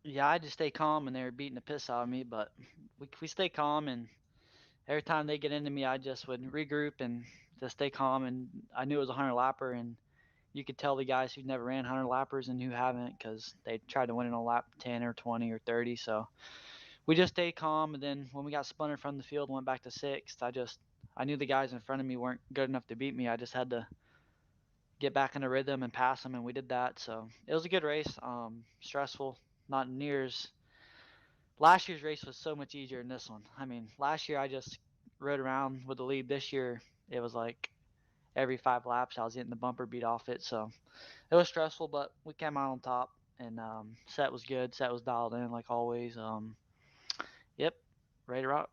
Yeah, I just stay calm, and they were beating the piss out of me, but we stay calm, and every time they get into me, I just would regroup and just stay calm, and I knew it was a 100-lapper, and you could tell the guys who never ran 100-lappers and who haven't, because they tried to win it on lap 10 or 20 or 30. So we just stayed calm, and then when we got spun from the field and went back to sixth, I knew the guys in front of me weren't good enough to beat me. I just had to get back in the rhythm and pass them, and we did that. So it was a good race. Stressful, not near as last year's race was so much easier than this one. I mean, last year I just rode around with the lead. This year, it was like every 5 laps I was getting the bumper beat off it. So it was stressful, but we came out on top, and set was good. Set was dialed in like always. Yep, ready to rock.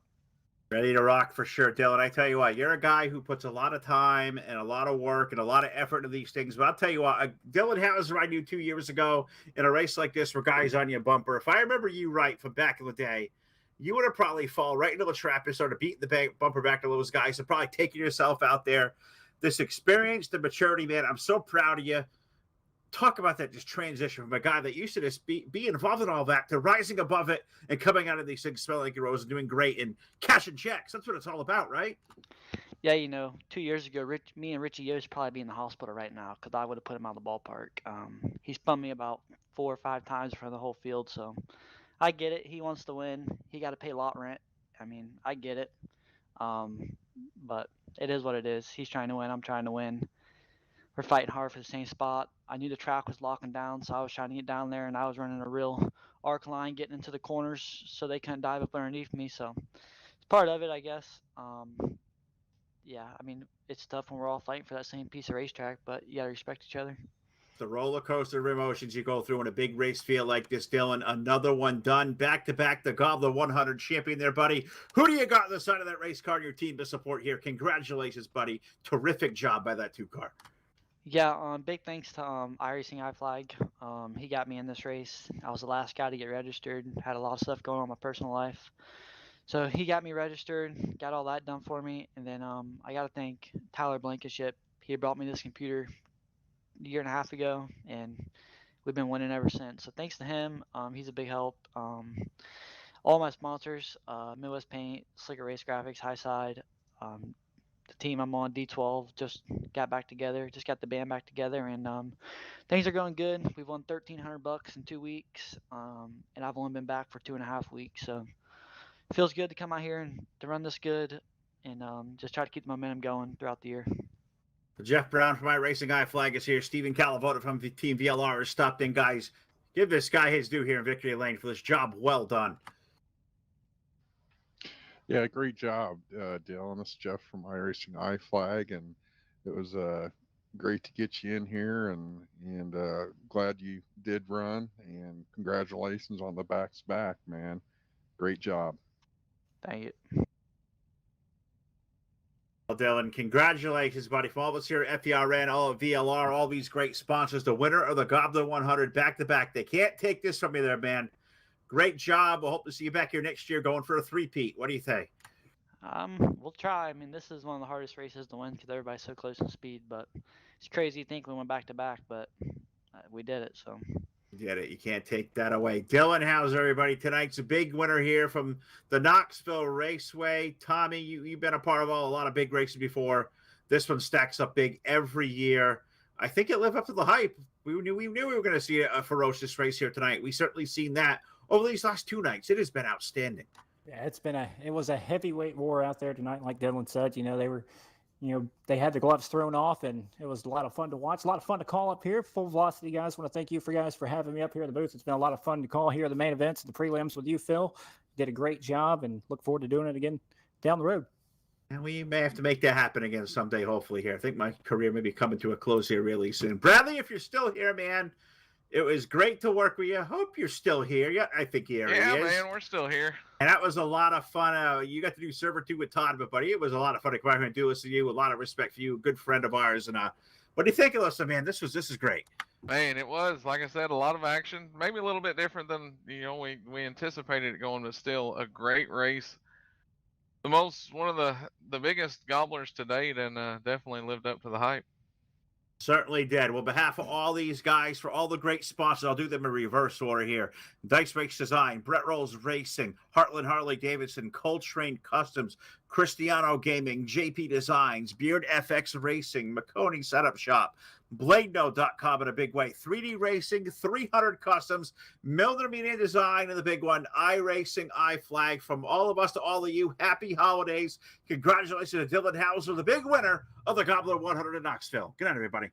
Ready to rock for sure, Dylan. I tell you what, you're a guy who puts a lot of time and a lot of work and a lot of effort into these things. But I'll tell you what, Dylan Hauser, I knew 2 years ago in a race like this where guys on your bumper. If I remember you right from back in the day, you would have probably fallen right into the trap and started beating the bumper back to those guys and probably taking yourself out there. This experience, the maturity, man, I'm so proud of you. Talk about that just transition from a guy that used to just be involved in all that to rising above it and coming out of these things smelling like your rose and doing great and cashing checks. That's what it's all about, right? Yeah, 2 years ago, me and Richie Yost probably be in the hospital right now because I would have put him out of the ballpark. He spun me about 4 or 5 times for the whole field, so I get it. He wants to win. He got to pay lot rent. I mean, I get it. But it is what it is. He's trying to win. I'm trying to win. We're fighting hard for the same spot. I knew the track was locking down, so I was trying to get down there, and I was running a real arc line, getting into the corners so they couldn't dive up underneath me. So it's part of it, I guess. Yeah, I mean, it's tough when we're all fighting for that same piece of racetrack, but you got to respect each other. The roller coaster of emotions you go through in a big race field like this, Dylan. Another one done. Back-to-back, the Gobbler 100 champion there, buddy. Who do you got on the side of that race car in your team to support here? Congratulations, buddy. Terrific job by that 2-car. Yeah, big thanks to IRacingIflag. He got me in this race. I was the last guy to get registered. Had a lot of stuff going on in my personal life. So he got me registered, got all that done for me. And then I got to thank Tyler Blankenship. He brought me this computer a year and a half ago, and we've been winning ever since. So thanks to him. He's a big help. All my sponsors, Midwest Paint, Slicker Race Graphics, High Side, the team I'm on, D12, just got back together, just got the band back together, and things are going good. We've won $1,300 in 2 weeks, and I've only been back for 2.5 weeks, so it feels good to come out here and to run this good, and just try to keep the momentum going throughout the year. Jeff Brown from IRacingIflag is here. Stephen Calavota from Team VLR has stopped in. Guys, give this guy his due here in Victory Lane for this job well done. Yeah, great job, Dylan. This is Jeff from IRacingIflag, and it was great to get you in here, and glad you did run, and congratulations on the back-to-back, man. Great job. Thank you. Well, Dylan, congratulations, buddy. From all of us here at FDRN, all of VLR, all these great sponsors, the winner of the Gobbler 100 back-to-back. They can't take this from you there, man. Great job. We'll hope to see you back here next year going for a three-peat. What do you think? We'll try. I mean, this is one of the hardest races to win because everybody's so close in speed, but it's crazy to think we went back-to-back, but we did it, so. You did it. You can't take that away. Dylan Hauser, everybody. Tonight's a big winner here from the Knoxville Raceway. Tommy, you've been a part of a lot of big races before. This one stacks up big every year. I think it lived up to the hype. We knew we were going to see a ferocious race here tonight. We certainly seen that over these last 2 nights. It has been outstanding. Yeah, it was a heavyweight war out there tonight. Like Dylan said, they had the gloves thrown off, and it was a lot of fun to watch, a lot of fun to call up here. Full Velocity guys, want to thank you guys for having me up here in the booth. It's been a lot of fun to call here the main events and the prelims with you, Phil. You did a great job, and look forward to doing it again down the road. And we may have to make that happen again someday, hopefully, here. I think my career may be coming to a close here really soon. Bradley, if you're still here, man, it was great to work with you. Hope you're still here. Yeah, I think he is. Yeah, man, we're still here. And that was a lot of fun. You got to do server 2 with Todd, but buddy, it was a lot of fun to come out here and do this with you. A lot of respect for you, a good friend of ours. And what do you think of this, man? This is great. Man, it was, like I said, a lot of action. Maybe a little bit different than we anticipated it going, but still a great race. One of the biggest gobblers to date, and definitely lived up to the hype. Certainly did. Well, on behalf of all these guys, for all the great sponsors, I'll do them in reverse order here. Dice Race Design, Brett Rolls Racing, Heartland Harley Davidson, Coltrane Customs, Cristiano Gaming, JP Designs, Beard FX Racing, McConey Setup Shop, BladeNo.com in a big way, 3D Racing, 300 Customs, Milner Media Design, and the big one, IRacingIflag. From all of us to all of you, happy holidays. Congratulations to Dylan Hauser, the big winner of the Gobbler 100 in Knoxville. Good night, everybody.